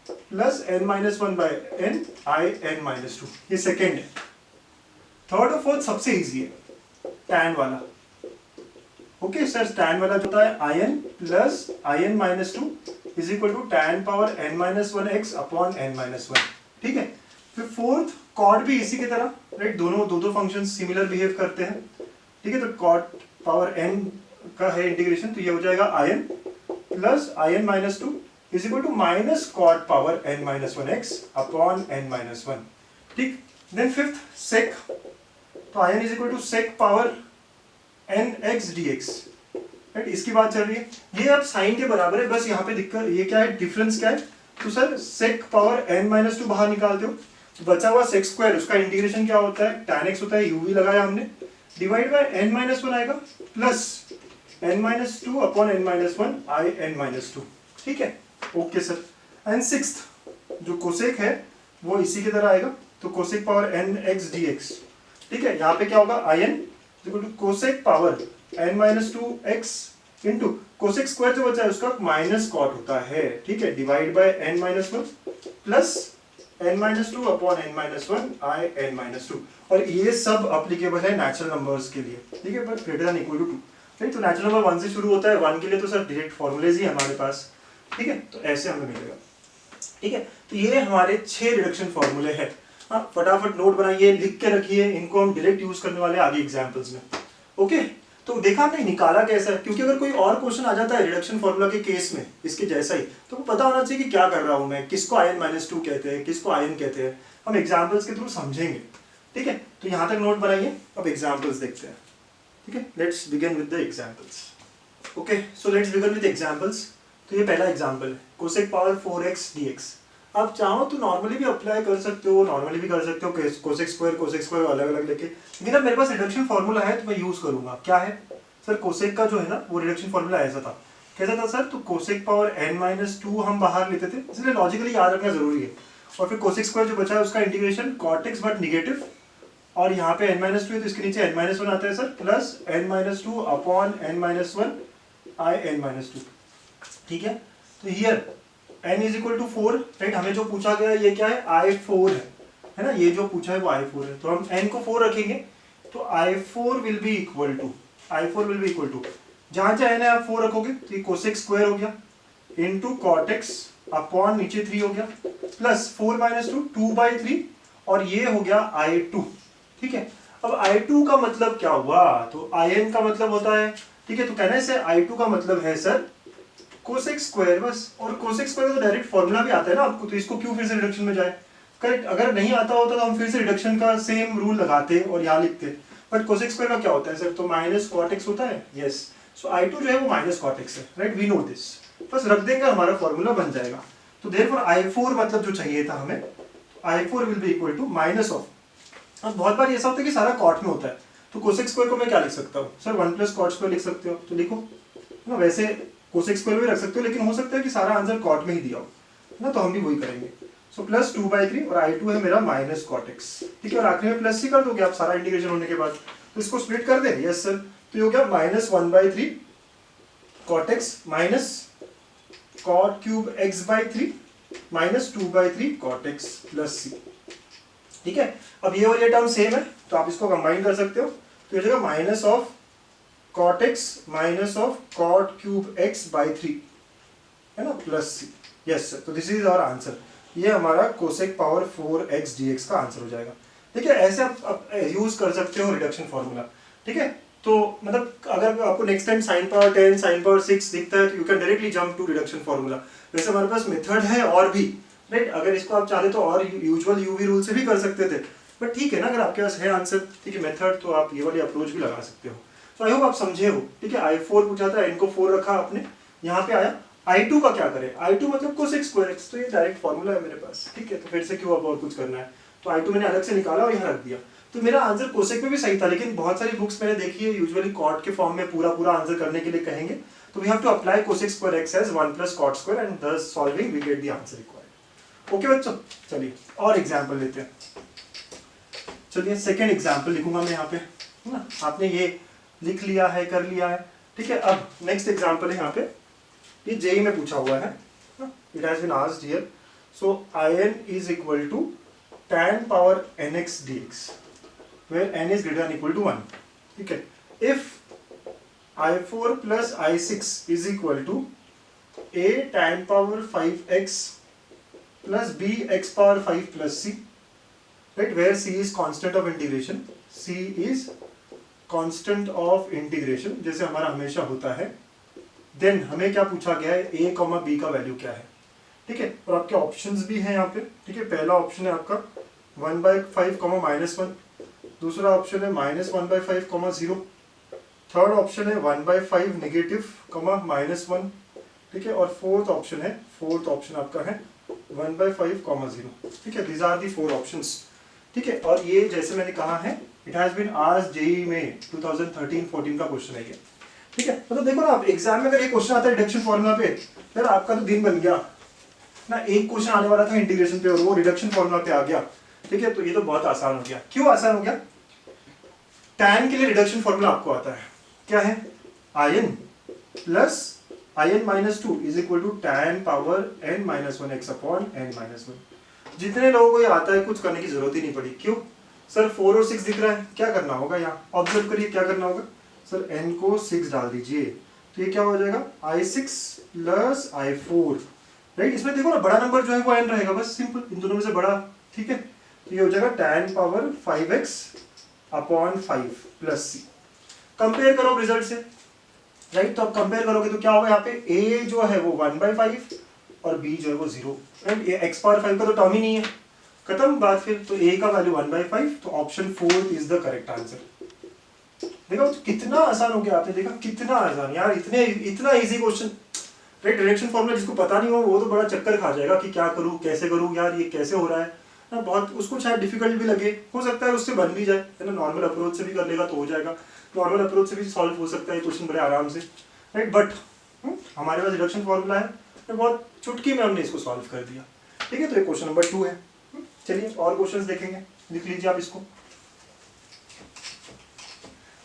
plus n minus one by n I n minus two, ये सेकेंड है। थर्ड और फोर्थ सबसे इजी है, टैन वाला। ओके सर, टैन वाला जो होता है I n plus I n minus two is equal to tan power n minus one x upon n minus one, ठीक है। फिर फोर्थ कॉट भी इसी की तरह, राइट, दोनों दो फंक्शन सिमिलर बिहेव करते हैं, ठीक है। तो कॉट पावर एन का है इंटीग्रेशन, तो ये हो जाएगा I n plus I n minus two is equal to minus cot power n minus one x upon n minus one, ठीक। देन फिफ्थ सेक, तो I n is equal to sec power n x d x, right, इसकी बात चल रही है। ये अब sign के बराबर है, बस यहाँ पे दिक्कत ये क्या है, डिफरेंस क्या है, तो sir sec power n minus two बाहर निकालते हो, बचा हुआ सेक स्क्वायर उसका इंटीग्रेशन क्या होता है, tan x होता है, यूवी लगाया हमने, divide by n minus one आएगा plus n minus two upon n minus one I n minus two, ठीक है। Okay sir. एंड सिक्स्थ जो कोसेक है वो इसी की तरह आएगा, तो cosec power n x dx, ठीक है। यहाँ पे क्या होगा, I N equal to cosec power n minus two x into cosec square जो बचा है उसका माइनस कॉट होता है, ठीक है, divide by n minus one plus n minus two upon n minus one I n minus to. और ये सब अप्लीकेबल है नेचुरल नंबर्स के लिए, ठीक है, but greater than equal to 2, right. तो नेचुरल नंबर 1 से शुरू होता है, 1 के लिए तो सर डायरेक्ट फॉर्मूलेज ही हमारे पास, ठीक है। तो ऐसे हमें मिलेगा, ठीक है। तो ये हमारे 6 रिडक्शन फॉर्मूले हैं। हाँ, फटाफट नोट बनाइए, लिख के रखिए, इनको हम डायरेक्ट यूज करने वाले आगे एग्जाम्पल्स में। ओके, तो देखा हमने निकाला कैसा है, क्योंकि अगर कोई और क्वेश्चन आ जाता है रिडक्शन फॉर्मूला के केस में इसके जैसा ही, तो पता होना चाहिए कि क्या कर रहा हूं मैं, किसको आई एन माइनस टू कहते हैं, किसको आई एन कहते हैं, हम एग्जाम्पल्स के थ्रू समझेंगे, ठीक है। तो यहाँ तक नोट बनाइए, अब एग्जाम्पल्स देखते हैं, ठीक है। Let's begin with the examples. Okay, so let's begin with examples. तो ये पहला एग्जाम्पल है, कोसेक पावर 4x dx। आप चाहो तो नॉर्मली भी अप्लाई कर सकते हो, नॉर्मली भी कर सकते हो, कोसेक स्क्वायर अलग अलग लेके, लेकिन अब मेरे पास रिडक्शन फॉर्मूला है तो मैं यूज करूंगा। क्या है सर, कोसेक का जो है ना वो रिडक्शन फॉर्मूला ऐसा था, कैसा था सर, तो cosec power n minus to हम बाहर लेते थे, इसलिए लॉजिकली याद रखना जरूरी है। और फिर कोसेक स्क्वायर जो बचा है उसका integration cot x but negative, और यहाँ पे n माइनस टू है तो इसके नीचे n माइनस वन आता है sir, plus n minus two upon n minus one I n minus two, ठीक है। तो here n is equal to 4, right, हमें जो पूछा गया ये क्या है, I4 है है ना, ये जो पूछा है वो i4 है, तो हम n को 4 रखेंगे तो i4 will be equal to जहां जहां n है आप 4 रखोगे तो ये कोसेक स्क्वायर हो गया इनटू कॉट एक्स अपॉन नीचे 3 हो गया प्लस 4 माइनस 2/3 और ये हो गया i2। ठीक है, अब i2 का मतलब क्या हुआ, तो in का मतलब होता है, ठीक है, तो कहने से i2 का मतलब है सर कोसेक स्क्वायर बस, और कोसेक स्क्वायर का तो डायरेक्ट फॉर्मूला भी आता है ना आपको, तो इसको क्यों फिर से रिडक्शन में जाए, करेक्ट। अगर नहीं आता होता तो हम फिर से रिडक्शन का सेम रूल लगाते और यहाँ लिखते, बट कोसेक स्क्वायर का क्या होता है सर, तो माइनस कॉट एक्स होता है, यस। सो i2 जो है वो माइनस कॉट एक्स है, राइट, वी नो दिस, बस रख देंगे हमारा फॉर्मूला बन जाएगा। तो देयरफॉर i4 मतलब जो चाहिए था हमें, i4 will be equal to minus of, अब बहुत बार ऐसा होता है कि सारा कॉट में होता है, तो कोसेक स्क्वायर को मैं क्या लिख सकता हूँ सर, 1 प्लस कॉट स्क्वायर लिख सकते हो, तो लिखो ना, वैसे कोसेक स्क्वायर भी रख सकते हो, लेकिन हो सकता है कि सारा आंसर कॉट में ही दिया हो ना, तो हम भी वही करेंगे। सो प्लस 2/3 और i2 है मेरा माइनस कॉट एक्स, ठीक है, और आखिर में प्लस ही कर दोगे आप सारा इंटीग्रेशन होने के बाद, तो इसको स्प्लिट कर दे, यस सर, तो ये हो गया minus 1/3 cot x minus cot cube x/3 minus 2/3 cot x plus C. ठीक है, अब ये और ये टर्म सेम है तो आप इसको कंबाइन कर सकते हो, तो ये हो जाएगा minus of cot x minus of cot cube x/3 है ना प्लस सी, यस सर, तो दिस इज आवर आंसर, ये हमारा कोसेक पावर 4x dx का आंसर हो जाएगा। ठीक है, ऐसे आप यूज कर सकते हो रिडक्शन फॉर्मूला। ठीक है, तो मतलब अगर आपको next time sine power 10 sine power 6 दिखता है तो you can directly jump to reduction formula. वैसे हमारे पास मेथड है और भी, राइट, अगर इसको आप चाहते तो और यूजुअल यूवी रूल से भी कर सकते थे, बट ठीक है ना, अगर आपके पास है आंसर, ठीक है, मेथड, तो आप ये वाली अप्रोच भी लगा सकते हो। तो आई होप आप समझे हो। ठीक है, i4 पूछा था, n को 4 रखा आपने, यहाँ पे आया i2 का क्या करें, i2 मतलब कोसेक स्क्वायर x, तो ये डायरेक्ट फॉर्मूला है मेरे पास। ठीक है, तो फिर से क्यों अब और कुछ करना है, तो i2 मैंने अलग से निकाला और यहाँ रख दिया, तो मेरा आंसर कोसेक में भी सही था, लेकिन बहुत सारी बुक्स मैंने देखी है यूजुअली कॉट के फॉर्म में पूरा पूरा आंसर करने के लिए कहेंगे, तो we have to apply cosec square x as 1 plus cot square and thus solving we get the answer required. Okay बच्चों, चलिए और एग्जांपल लेते हैं। चलिए सेकंड एग्जांपल लिखूंगा मैं यहाँ पे, है ना, आपने ये लिख लिया है, कर लिया है। ठीक है, अब नेक्स्ट एग्जांपल है यहाँ पे, ये जेई में पूछा हुआ है, it has been asked here, so in is equal to tan power nx dx where n is greater than equal to 1. ठीक है, if i4 plus i6 is equal to a tan power 5x plus b x power 5 plus c, right, where c is constant of integration, c is constant of integration जैसे हमारा हमेशा होता है, then हमें क्या पूछा गया है, a, b का वैल्यू क्या है। ठीक है, और आपके ऑप्शंस भी हैं यहाँ पे। ठीक है, पहला ऑप्शन है आपका 1/5 -1, दूसरा ऑप्शन है -1/5 0, थर्ड ऑप्शन है 1/5 नेगेटिव -1, ठीक है, और फोर्थ ऑप्शन आपका है 1/5 0। ठीक है, दीज आर दी 4 ऑप्शंस। ठीक है, और ये जैसे मैंने कहा है, it has been asked JEE में 2013-14 का क्वेश्चन है ये। ठीक है, मतलब देखो ना, आप एग्जाम में अगर ये क्वेश्चन आता है रिडक्शन फॉर्मूला पे, फिर आपका तो दिन बन गया ना। एक क्वेश्चन आने वाला था इंटीग्रेशन पे और वो रिडक्शन फॉर्मूला पे आ गया। ठीक है, तो ये तो बहुत आसान हो गया। क्यों आसान हो गया, tan के लिए रिडक्शन फॉर्मूला आपको आता है, क्या है, in plus in-2 is equal to tan power n-1 x upon n-1। जितने लोगों को ये आता है कुछ करने की जरूरत ही नहीं पड़ी। क्यों सर, 4 और 6 दिख रहा है, क्या करना होगा, यहाँ ऑब्जर्व करिए क्या करना होगा सर, n को 6 डाल दीजिए, तो ये क्या हो जाएगा i6 प्लस i4, राइट। इसमें देखो ना, बड़ा नंबर जो है वो n रहेगा, बस सिंपल, इन दोनों में से बड़ा। ठीक है, तो ये हो जाएगा tan power 5x upon 5 plus c। Compare करो रिजल्ट से, राइट, तो अब कंपेयर करोगे तो क्या होगा, यहाँ पे a जो है वो 1/5 और b जो है वो 0, राइट, ये x पावर 5 का तो टर्म ही नहीं है, खत्म बात। फिर तो a का वैल्यू 1/5, तो option 4 is the correct answer. देखो कितना आसान हो गया, आपने देखा कितना आसान यार, इतना easy question, right. Reduction formula जिसको पता नहीं हो वो तो बड़ा चक्कर खा जाएगा कि क्या करूं, कैसे करूं, यार ये कैसे हो रहा है ना, बहुत उसको शायद डिफिकल्ट भी लगे, हो सकता है उससे बन भी जाए, है ना, नॉर्मल अप्रोच से भी कर लेगा तो हो जाएगा, नॉर्मल अप्रोच से भी सॉल्व हो सकता है क्वेश्चन बड़े आराम से, राइट। बट हमारे पास रिडक्शन फॉर्मूला है, तो बहुत चुटकी में हमने इसको सॉल्व कर दिया। ठीक है, तो ये क्वेश्चन नंबर 2 है। चलिए और क्वेश्चन देखेंगे, लिख लीजिए आप इसको।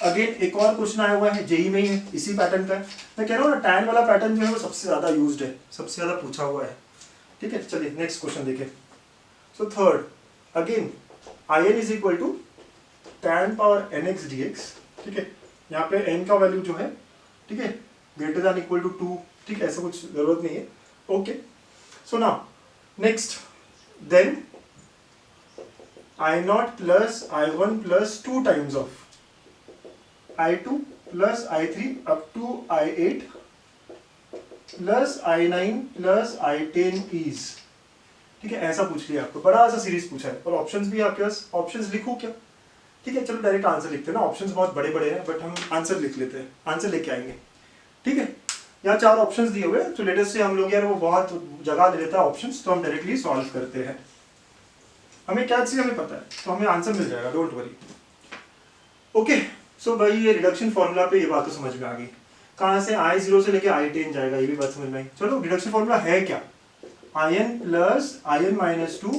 अगेन एक और क्वेश्चन आया हुआ है, जेई में ही है, इसी पैटर्न का है। मैं कह रहा हूँ ना, टैन वाला पैटर्न जो है वो सबसे ज्यादा यूज्ड है, सबसे ज्यादा पूछा हुआ है। ठीक है, चलिए नेक्स्ट क्वेश्चन देखें। So third, again I n is equal to tan power n x d x, ठीक है, यहाँ पे n का वैल्यू जो है, ठीक है, ग्रेटर दैन इक्वल टू 2, ठीक है, ऐसा कुछ जरूरत नहीं है। Okay, so now next then I0 plus I1 plus 2 times of I2 plus I3 up to I8 plus I9 plus I10 is, ठीक है, ऐसा पूछ लिया आपको, बड़ा सा सीरीज पूछा है और ऑप्शंस भी आपके पास, ऑप्शंस लिखो क्या, ठीक है, चलो डायरेक्ट आंसर लिखते हैं ना, ऑप्शंस बहुत बड़े बड़े हैं बट हम आंसर लिख लेते हैं, आंसर लेके आएंगे, ठीक है। यहाँ 4 ऑप्शंस दिए हुए हैं, तो लेटेस्ट से हम लोग यार वो बहुत जगह ले लेता है ऑप्शंस, तो हम डायरेक्टली सॉल्व करते हैं। हमें क्या चीज हमें पता है, तो हमें आंसर मिल जाएगा, डोंट वरी। ओके, सो भाई ये रिडक्शन फॉर्मूला पे ये बात तो समझ में आ गई, कहाँ से I0 से लेके I10 जाएगा, ये भी बात समझ में आई। चलो रिडक्शन फॉर्मूला है क्या, in plus in minus 2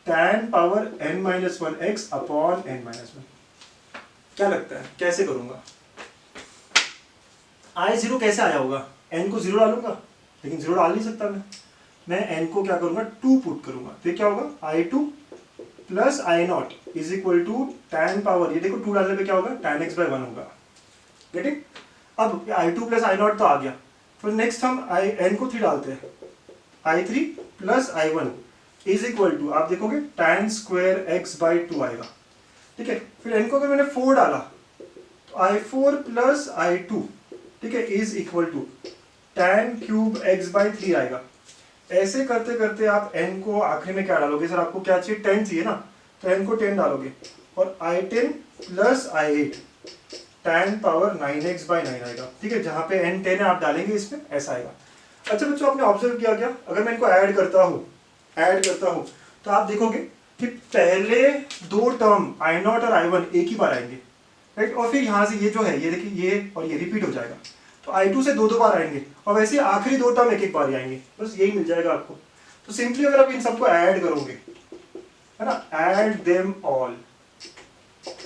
tan power n minus 1x upon n minus 1। क्या लगता है कैसे करूंगा, I0 कैसे आया होगा, n को 0 डालूंगा, लेकिन 0 डाल नहीं सकता मैं n को क्या करूंगा 2 पुट करूंगा, तो क्या होगा I2 plus I0 is equal to tan power, ये देखो 2 डालने पे क्या होगा tan x बाय 1 होगा, गेटिंग। अब I2 प्लस I0 तो आ गया, फिर नेक्स्ट हम n को 3 डालते हैं, I3 plus I1 is equal to, आप देखोगे tan स्क्वायर x बाई 2 आएगा, ठीक है। फिर n को अगर मैंने 4 डाला तो I4 प्लस I2, ठीक है, is equal to tan cube x by 3 आएगा। ऐसे करते करते आप n को आखिरी में क्या डालोगे, सर आपको क्या चाहिए 10 चाहिए ना, तो n को 10 डालोगे और I10 plus I8 tan power 9x by 9 आएगा, ठीक है, जहां पे n 10 है आप डालेंगे इसमें, ऐसा आएगा। अच्छा बच्चों आपने ऑब्जर्व किया क्या, अगर मैं इनको ऐड करता हूं तो आप देखोगे कि पहले 2 टर्म I0 और I1 एक ही बार आएंगे, राइट, और फिर यहाँ से ये जो है, ये देखिए ये और ये रिपीट हो जाएगा, तो I2 से 2 बार आएंगे और वैसे आखिरी 2 टर्म एक बार ही आएंगे, बस यही मिल जाएगा आपको। तो सिंपली अगर आप इन सबको ऐड करोगे, है ना, add them all,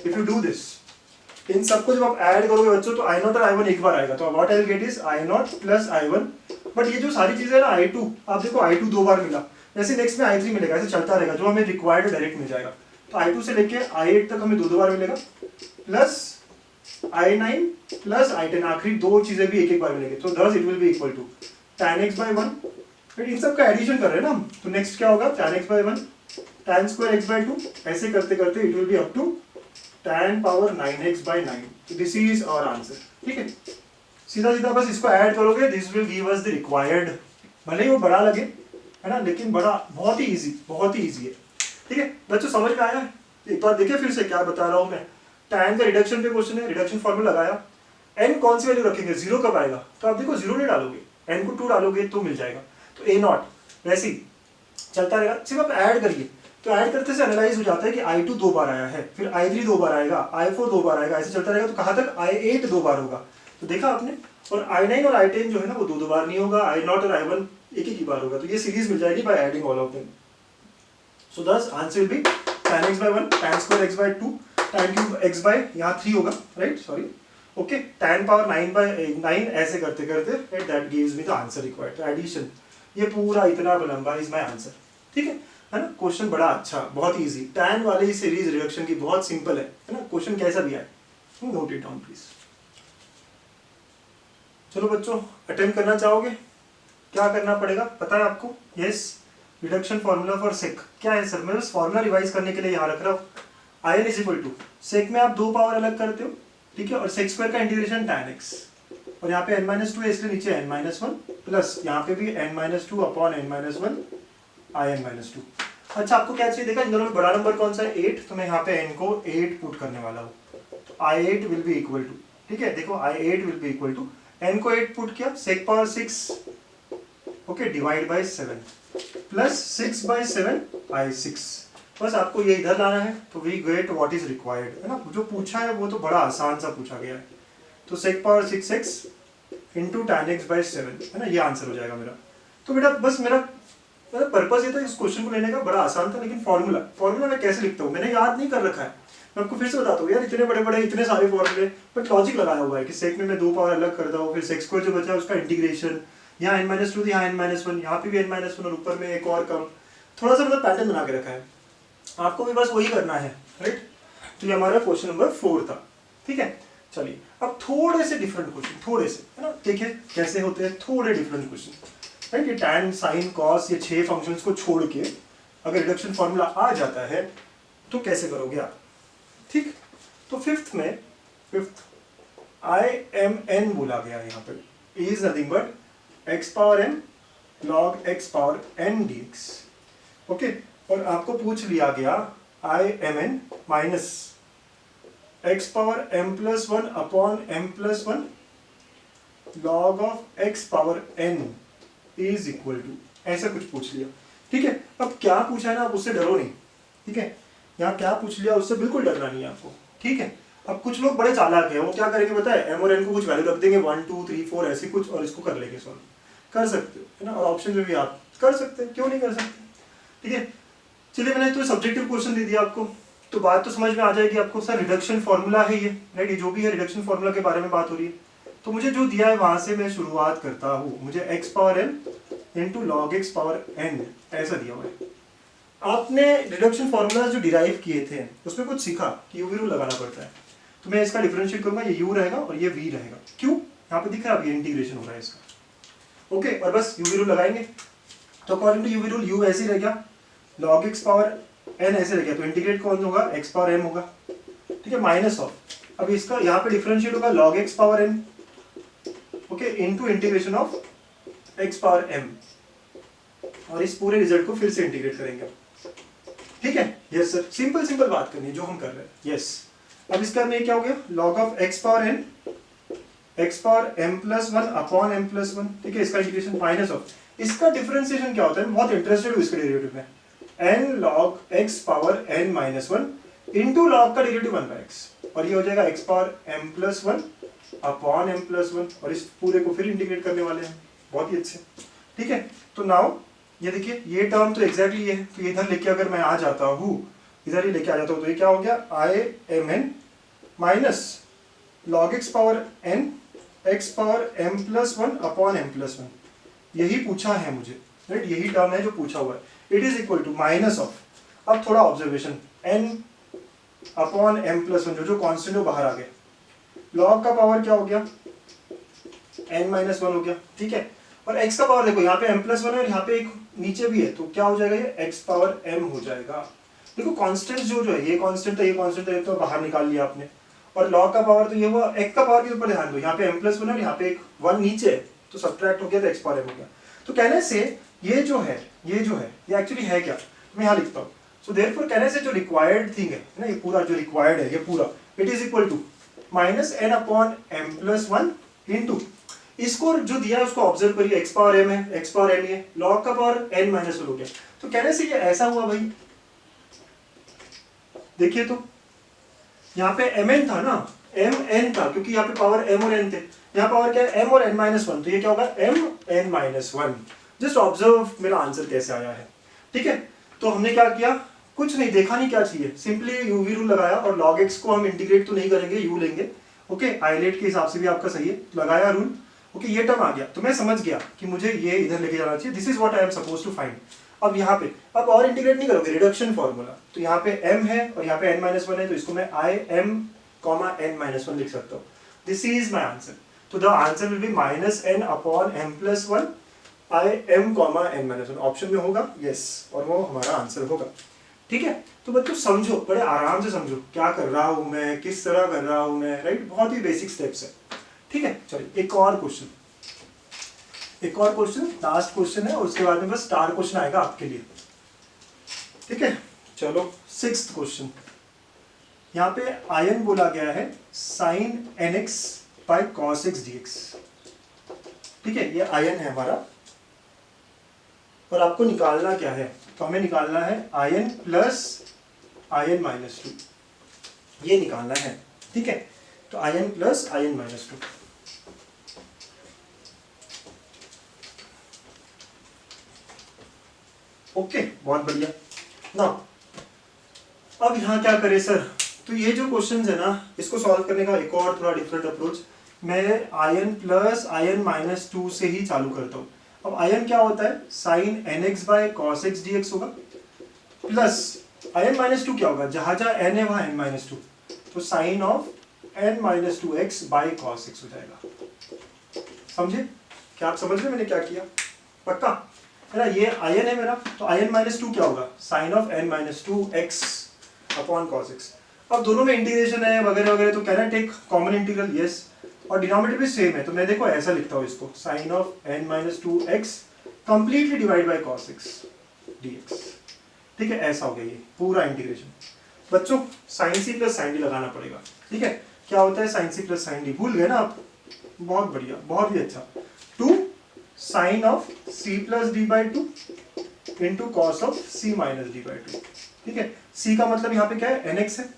if you do this, इन सबको जब आप ऐड करोगे बच्चों तो I0 और I1 एक बार आएगा, तो what I will get is I0 plus I1, but ये जो सारी चीजें है ना I2, आप देखो I2 2 बार मिला, जैसे नेक्स्ट में I3 मिलेगा, ऐसे चलता रहेगा, जो हमें रिक्वायर्ड डायरेक्ट मिल जाएगा। तो I2 से लेके I8 तक हमें 2 बार मिलेगा, प्लस I9 प्लस I10, आखिरी 2 चीजें भी एक बार मिलेंगे, तो thus it will be equal to tan x by 1, फिर इन सब का एडिशन कर रहे हैं ना हम, तो नेक्स्ट क्या होगा tan x by 1 tan square x by 2, ऐसे करते करते it will be up to tan power 9x by 9, तो दिस इज आवर आंसर, ठीक है। सीधा सीधा बस इसको ऐड करोगे, this will give us the required, भले ही वो बड़ा लगे, है ना, लेकिन बड़ा बहुत ही इजी है, ठीक है बच्चों, समझ में आया। एक बार देखिए फिर से क्या बता रहा हूं मैं, tan का रिडक्शन पे क्वेश्चन है, रिडक्शन फॉर्मूला लगाया, n कौन सी वैल्यू रखेंगे, 0 कब आएगा, तो आप देखो 0 नहीं डालोगे, n को 2 डालोगे तो मिल जाएगा, तो A0 वैसे ही चलता रहेगा, सिर्फ आप ऐड करिए, तो ऐड करते से एनालाइज हो जाता है कि I2 2 बार आया है, फिर I3 2 बार आएगा, I4 2 बार आएगा, ऐसे चलता रहेगा, तो कहाँ तक I8 2 बार होगा, तो देखा आपने, और I9 और I10 जो है ना वो 2 बार नहीं होगा, I0 और I1 एक ही बार होगा, तो ये सीरीज मिल जाएगी by adding all of them. So this answer will be tan x by 1 tan square x by 2 tan cube x by यहाँ 3 होगा, right, sorry, okay, tan power 9 by 9, ऐसे करते करते right, that gives me the answer required, addition, ये पूरा इतना लंबा is my answer, ठीक है ना। क्वेश्चन बड़ा अच्छा, बहुत इजी, tan वाली सीरीज रिडक्शन की बहुत सिंपल है ना, क्वेश्चन कैसा भी आए, नोट इट डाउन प्लीज। चलो बच्चों अटेम्प्ट करना चाहोगे, क्या करना पड़ेगा पता है आपको, यस, रिडक्शन फॉर्मूला फॉर सेक क्या है सर, मैं बस फॉर्मूला रिवाइज करने के लिए यहाँ रख रहा हूँ, IN इज इक्वल टू, सेक में आप 2 पावर अलग करते हो, ठीक है, और सेक स्क्वायर का इंटीग्रेशन tan x, और यहाँ पे n-2 है इसलिए नीचे n-1 प्लस यहाँ पे भी n-2 अपॉन n-1 in-2। अच्छा आपको क्या चाहिए, देखा इन दोनों में बड़ा नंबर कौन सा है 8, तो मैं यहाँ पे n को 8 पुट करने वाला हूँ, तो I8 will be equal to, ठीक है, देखो I8 will be equal to, n को 8 पुट किया, sec power 6, okay, divide by 7 प्लस 6 बाय 7 I6, बस आपको ये इधर लाना है, तो we get what is required, है ना, जो पूछा है वो तो बड़ा आसान सा पूछा गया है, तो sec power 6x into tan x by 7, है ना, ये आंसर हो जाएगा मेरा। तो बेटा बस मेरा पर्पस ये था इस क्वेश्चन को लेने का, बड़ा आसान था, लेकिन फॉर्मूला मैं कैसे लिखता हूँ मैंने याद नहीं कर रखा है, मैं आपको फिर से बताता हूँ यार, इतने बड़े बड़े इतने सारे फॉर्मूले, बट लॉजिक लगाया हुआ है कि सेक में मैं 2 पावर अलग करता हूँ, फिर सेक स्क्वायर जो बचा है उसका इंटीग्रेशन, यहाँ n-2 यहाँ n-1, यहाँ पे भी n-1 और ऊपर में एक और कम, थोड़ा सा मतलब पैटर्न बना के रखा है, आपको भी बस वही करना है, राइट। तो ये हमारा क्वेश्चन नंबर 4 था, ठीक है। चलिए अब थोड़े से डिफरेंट क्वेश्चन, थोड़े से, है ना, देखिए कैसे होते हैं थोड़े डिफरेंट क्वेश्चन, राइट। ये tan sin cos ये 6 फंक्शंस को छोड़ के अगर रिडक्शन फॉर्मूला आ जाता है तो कैसे करोगे आप, ठीक। तो फिफ्थ IMN बोला गया है यहाँ पे, is nothing but x power m log x power n dx, okay. और आपको पूछ लिया गया IMN minus x power m plus 1 upon m plus 1 log of x power n is equal to, ऐसा कुछ पूछ लिया, ठीक है। अब क्या पूछा है ना, आप उससे डरो नहीं, ठीक है। यहाँ क्या पूछ लिया उससे बिल्कुल डरना नहीं है आपको, ठीक है। अब कुछ लोग बड़े चालाक हैं, वो क्या करेंगे पता है, m और n को कुछ वैल्यू रख देंगे 1 2 3 4 ऐसे कुछ, और इसको कर लेंगे सॉल्व, कर सकते हो, है ना। और ऑप्शन में भी आप कर सकते हैं, क्यों नहीं कर सकते, ठीक है। चलिए मैंने तो सब्जेक्टिव क्वेश्चन दे दिया आपको, तो बात तो समझ में आ जाएगी आपको, सर रिडक्शन फॉर्मूला है ये, राइट। ये जो भी है रिडक्शन फॉर्मूला के बारे में बात हो रही है, तो मुझे जो दिया है वहां से मैं शुरुआत करता हूँ, मुझे x power m into log x power n ऐसा दिया हुआ है। आपने रिडक्शन फॉर्मूला जो डिराइव किए थे उसमें कुछ सीखा कि u v रूल लगाना पड़ता है, तो मैं इसका डिफरेंशिएट करूंगा, ये u रहेगा और ये v रहेगा, क्यों, यहाँ पे दिख रहा है अब ये इंटीग्रेशन हो रहा है इसका, ओके। और बस u v रूल लगाएंगे, तो according to u v rule u ऐसे ही रह गया, log x पावर n ऐसे रह गया, तो इंटीग्रेट कौन होगा, x पावर m होगा, ठीक है, माइनस ऑफ, अब इसका यहाँ पे डिफरेंशिएट होगा log x power n, okay, into integration of x power m, और इस पूरे रिजल्ट को फिर से इंटीग्रेट करेंगे, ठीक है। यस सर, सिंपल सिंपल बात करनी है जो हम कर रहे हैं, यस। अब इसका में क्या हो गया, log of x power n x power m plus 1 upon m plus 1, ठीक है, इसका इंटीग्रेशन माइनस ऑफ, इसका डिफरेंशिएशन क्या होता है, बहुत इंटरेस्टेड हूँ इसके डेरिवेटिव में, n log x power n minus 1 into log का डेरिवेटिव 1 बाय x, और ये हो जाएगा x power m plus 1 upon m plus 1, और इस पूरे को फिर इंटीग्रेट करने वाले हैं, बहुत ही अच्छे, ठीक है। तो नाउ ये देखिए ये टर्म तो एग्जैक्टली ये है, तो इधर लेके अगर मैं आ जाता हूँ, इधर ही लेके आ जाता हूँ, तो ये क्या हो गया, IMN minus log x power n x power m plus 1 upon m plus 1, यही पूछा है मुझे, राइट, यही टर्म है जो पूछा हुआ है, it is equal to minus of, अब थोड़ा observation, n upon m plus 1 जो कांस्टेंट है बाहर आ गए, log का पावर क्या हो गया, n माइनस 1 हो गया, ठीक है। और x का पावर देखो, यहाँ पे m प्लस 1 है और यहाँ पे एक नीचे भी है, तो क्या हो जाएगा, ये x पावर m हो जाएगा। देखो कांस्टेंट जो है, ये कांस्टेंट है, ये कांस्टेंट है, तो बाहर निकाल लिया आपने, और log का पावर तो ये हुआ, x का पावर के ऊपर ध्यान दो, यहाँ पे m प्लस 1 है और यहाँ पे एक 1 नीचे है, तो सब्ट्रैक्ट हो गया तो x पावर m हो गया। तो कहने से ये जो है ये एक्चुअली है क्या, मैं यहाँ लिखता हूँ, सो देयरफॉर कहने से जो रिक्वायर्ड थिंग है ना, ये पूरा जो रिक्वायर्ड है, ये पूरा it is equal to minus n upon m plus 1 into, इसको जो दिया है उसको ऑब्जर्व करिए, x पावर m है, x पावर n है, log का पावर n माइनस 1 हो गया, तो कहने से ये ऐसा हुआ भाई, देखिए तो यहाँ पे mn था ना, mn था, क्योंकि यहाँ पे पावर m और n थे, यहाँ पावर क्या है m और n माइनस 1, तो ये क्या होगा m n minus 1, just observe मेरा आंसर कैसे आया है, ठीक है। तो हमने क्या किया, कुछ नहीं देखा, नहीं क्या चाहिए, सिंपली u v रूल लगाया, और log x को हम इंटीग्रेट तो नहीं करेंगे, u लेंगे, ओके, आइलेट के हिसाब से भी आपका सही है, लगाया रूल, ओके, ये टर्म आ गया, तो मैं समझ गया कि मुझे ये इधर लेके जाना चाहिए, this is what I am suppose to find. अब यहाँ पे अब और इंटीग्रेट नहीं करोगे, रिडक्शन फॉर्मूला, तो यहाँ पे m है और यहाँ पे n माइनस 1 है, तो इसको मैं I m n माइनस 1 लिख सकता हूँ, दिस इज माई आंसर। तो the answer will B minus n upon m plus 1 I m n minus 1, option में होगा, यस, और वो हमारा आंसर होगा, ठीक है। तो बच्चों समझो, बड़े आराम से समझो क्या कर रहा हूँ मैं, किस तरह कर रहा हूँ मैं, राइट, बहुत ही बेसिक स्टेप्स है, ठीक है। चलिए एक और क्वेश्चन, लास्ट क्वेश्चन है, और उसके बाद में बस स्टार क्वेश्चन आएगा आपके लिए, ठीक है। चलो 6th क्वेश्चन, यहाँ पे आयन बोला गया है sin nx by cos x dx, ठीक है, ये आयन है हमारा, और आपको निकालना क्या है, तो हमें निकालना है आयन प्लस आयन माइनस 2, ये निकालना है, ठीक है। तो ion plus ion minus 2, okay, बहुत बढ़िया। ना अब यहाँ क्या करें सर, तो ये जो क्वेश्चन है ना, इसको सॉल्व करने का एक और थोड़ा डिफरेंट अप्रोच, मैं आयन प्लस आयन माइनस 2 से ही चालू करता हूँ। अब आयन क्या होता है, sine nx by cos x dx होगा, प्लस in माइनस टू क्या होगा, जहां जहां n है वहां n माइनस टू, तो sine of n minus two x by cos x हो जाएगा। समझे? क्या आप समझ रहे मैंने क्या किया? पक्का है ना? ये in है मेरा, तो in माइनस टू क्या होगा, sine of n minus two x upon cos x. अब दोनों में इंटीग्रेशन है वगैरह वगैरह, तो can I take common integral? Yes. और डिनोमिनेटर भी सेम है, तो मैं देखो ऐसा लिखता हूँ इसको, sine of n minus two x completely divide by cos x dx। ठीक है, ऐसा हो गया ये पूरा इंटीग्रेशन। बच्चों sine C plus sine D लगाना पड़ेगा। ठीक है, क्या होता है sine C plus sine D? भूल गए ना आप? बहुत बढ़िया, बहुत ही अच्छा। Two sine of C plus D by two into cos of C minus D by two. ठीक है, सी का मतलब यहाँ पे क्या है, nx है,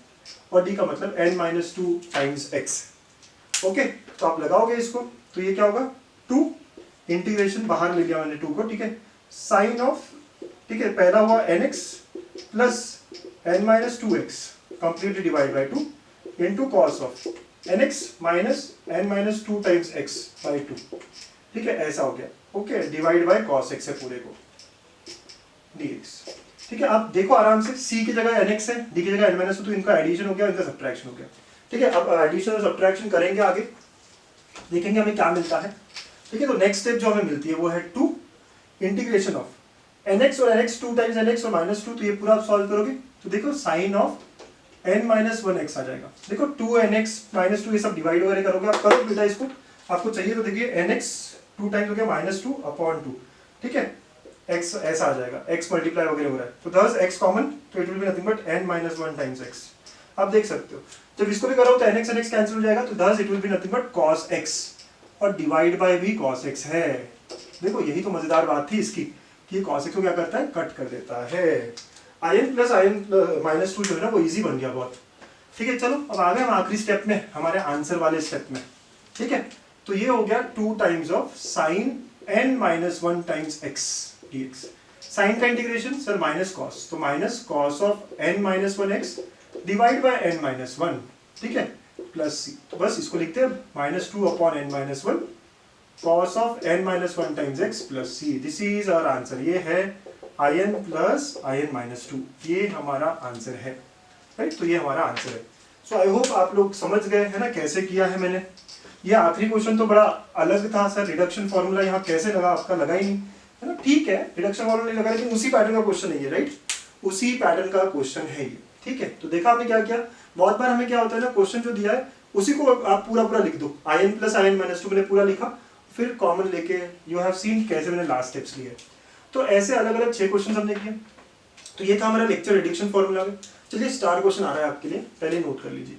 और डी का मतलब n minus two times x. Okay, तो आप लगाओगे इसको, तो ये क्या होगा, टू इंटीग्रेशन बाहर ले लिया मैंने टू को। ठीक है, साइन ऑफ, ठीक है, पहला हुआ nx plus n minus two x completely divide by two into cos of nx minus n minus two times x by two. ठीक है, ऐसा हो गया। Okay, divide by cos x है पूरे को dx। ठीक है, आप देखो आराम से, c की जगह nx है, d की जगह n माइनस टू, तो इनका एडिशन हो गया, इनका सब्ट्रैक्शन हो गया। ठीक है, अब एडिशन और सब्ट्रैक्शन करेंगे, आगे देखेंगे हमें क्या मिलता है। ठीक है, तो नेक्स्ट स्टेप जो हमें मिलती है वो है टू इंटीग्रेशन ऑफ nx और nx टू टाइम्स nx और माइनस टू, तो ये पूरा आप सॉल्व करोगे तो देखो sine of n minus one x आ जाएगा। देखो टू nx माइनस टू ये सब डिवाइड वगैरह करोगे, आप करो बेटा इसको, आपको चाहिए तो देखिए nx टू टाइम्स हो गया माइनस टू अपॉन टू। ठीक है, x ऐसा आ जाएगा, x मल्टीप्लाई वगैरह हो रहा है, तो दस x कॉमन, तो it will be nothing but n minus one times x। आप देख सकते हो जब इसको भी करो तो nx nx कैंसिल हो जाएगा, तो thus it will be nothing but cos x, और डिवाइड बाय भी cos x है। देखो यही तो मजेदार बात थी इसकी, कि cos x को क्या करता है, कट कर देता है। in plus in minus to जो है ना वो इजी बन गया बहुत। ठीक है, चलो अब आ गए हम आखिरी स्टेप में, हमारे आंसर वाले स्टेप में। ठीक है, तो ये हो गया two times of sine n minus one times x dx। Sine का इंटीग्रेशन सर माइनस कॉस, तो minus cos of n minus one x divide by n minus one. ठीक है, प्लस सी, तो बस इसको लिखते हैं minus two upon n minus one cos of n minus one times x plus C. This is our answer. ये है in plus in minus two, ये हमारा आंसर है। राइट, तो ये हमारा आंसर है। सो आई होप आप लोग समझ गए है ना कैसे किया है मैंने। ये आखिरी क्वेश्चन तो बड़ा अलग था सर, रिडक्शन फॉर्मूला यहाँ कैसे लगा, आपका लगा ही नहीं है ना। ठीक है, रिडक्शन फॉर्मूला नहीं लगा, लेकिन उसी पैटर्न का क्वेश्चन है ये, राइट, उसी पैटर्न का क्वेश्चन है ये। ठीक है, तो देखा आपने क्या किया, बहुत बार हमें क्या होता है ना, क्वेश्चन जो दिया है उसी को आप पूरा पूरा लिख दो, in plus in minus to मैंने पूरा लिखा, फिर कॉमन लेके यू हैव सीन कैसे मैंने लास्ट स्टेप्स लिए। तो ऐसे अलग अलग 6 क्वेश्चन हमने किए। तो ये था हमारा लेक्चर रिडक्शन फॉर्मूला में। चलिए स्टार क्वेश्चन आ रहा है आपके लिए, पहले नोट कर लीजिए।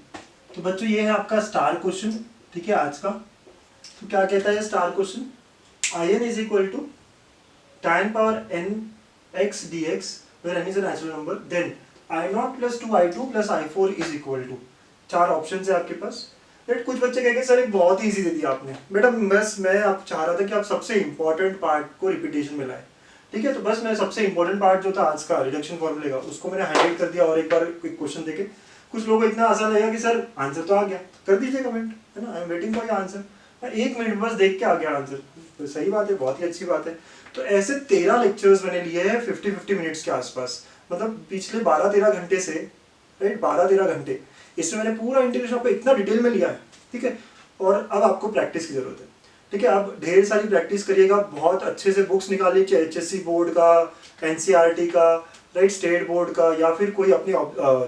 तो बच्चों ये है आपका स्टार क्वेश्चन, ठीक है, आज का। तो क्या कहता है star question, in is equal to tan power n x dx where n is a natural number, then i0 plus 2i2 plus i4 is equal to, 4 option है आपके पास। बट कुछ बच्चे कहेंगे सर एक बहुत ही इजी दे दिया आपने। बेटा बस मैं आप चाह रहा था कि आप सबसे इंपॉर्टेंट पार्ट को रिपीटेशन में लाए। ठीक है, तो बस मैं सबसे इंपॉर्टेंट पार्ट जो था आज का रिडक्शन फॉर्मूले का, उसको मैंने हाईलाइट कर दिया, और एक बार क्वेश्चन देखे कुछ लोगों को इतना आसान लगेगा कि सर आंसर तो आ गया, कर दीजिए कमेंट, है ना, I am waiting for your answer. 1 minute बस देख के आ गया आंसर, तो सही बात है, बहुत ही अच्छी बात है। तो ऐसे 13 लेक्चर्स मैंने लिए हैं 50-50 मिनट्स के आसपास, मतलब पिछले 12-13 घंटे से, राइट, 12-13 घंटे इसमें मैंने पूरा इंटीग्रेशन आपको इतना डिटेल में लिया है। ठीक है, और अब आपको प्रैक्टिस की जरूरत है। ठीक है, आप ढेर सारी प्रैक्टिस करिएगा, बहुत अच्छे से बुक्स निकालिए, चाहे HSC बोर्ड का, NCERT का, राइट, स्टेट बोर्ड का, या फिर कोई अपनी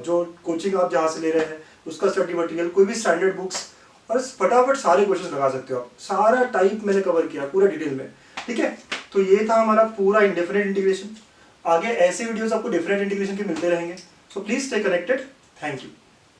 जो कोचिंग आप जहाँ से ले रहे हैं उसका स्टडी मटेरियल, कोई भी स्टैंडर्ड बुक्स, और फटाफट सारे क्वेश्चन लगा सकते हो आप। सारा टाइप मैंने कवर किया पूरा डिटेल में। ठीक है, तो ये था हमारा पूरा इंडेफिनिट इंटीग्रेशन। आगे ऐसे वीडियोस आपको डिफरेंट इंटीग्रेशन के मिलते रहेंगे, so please stay connected. Thank you.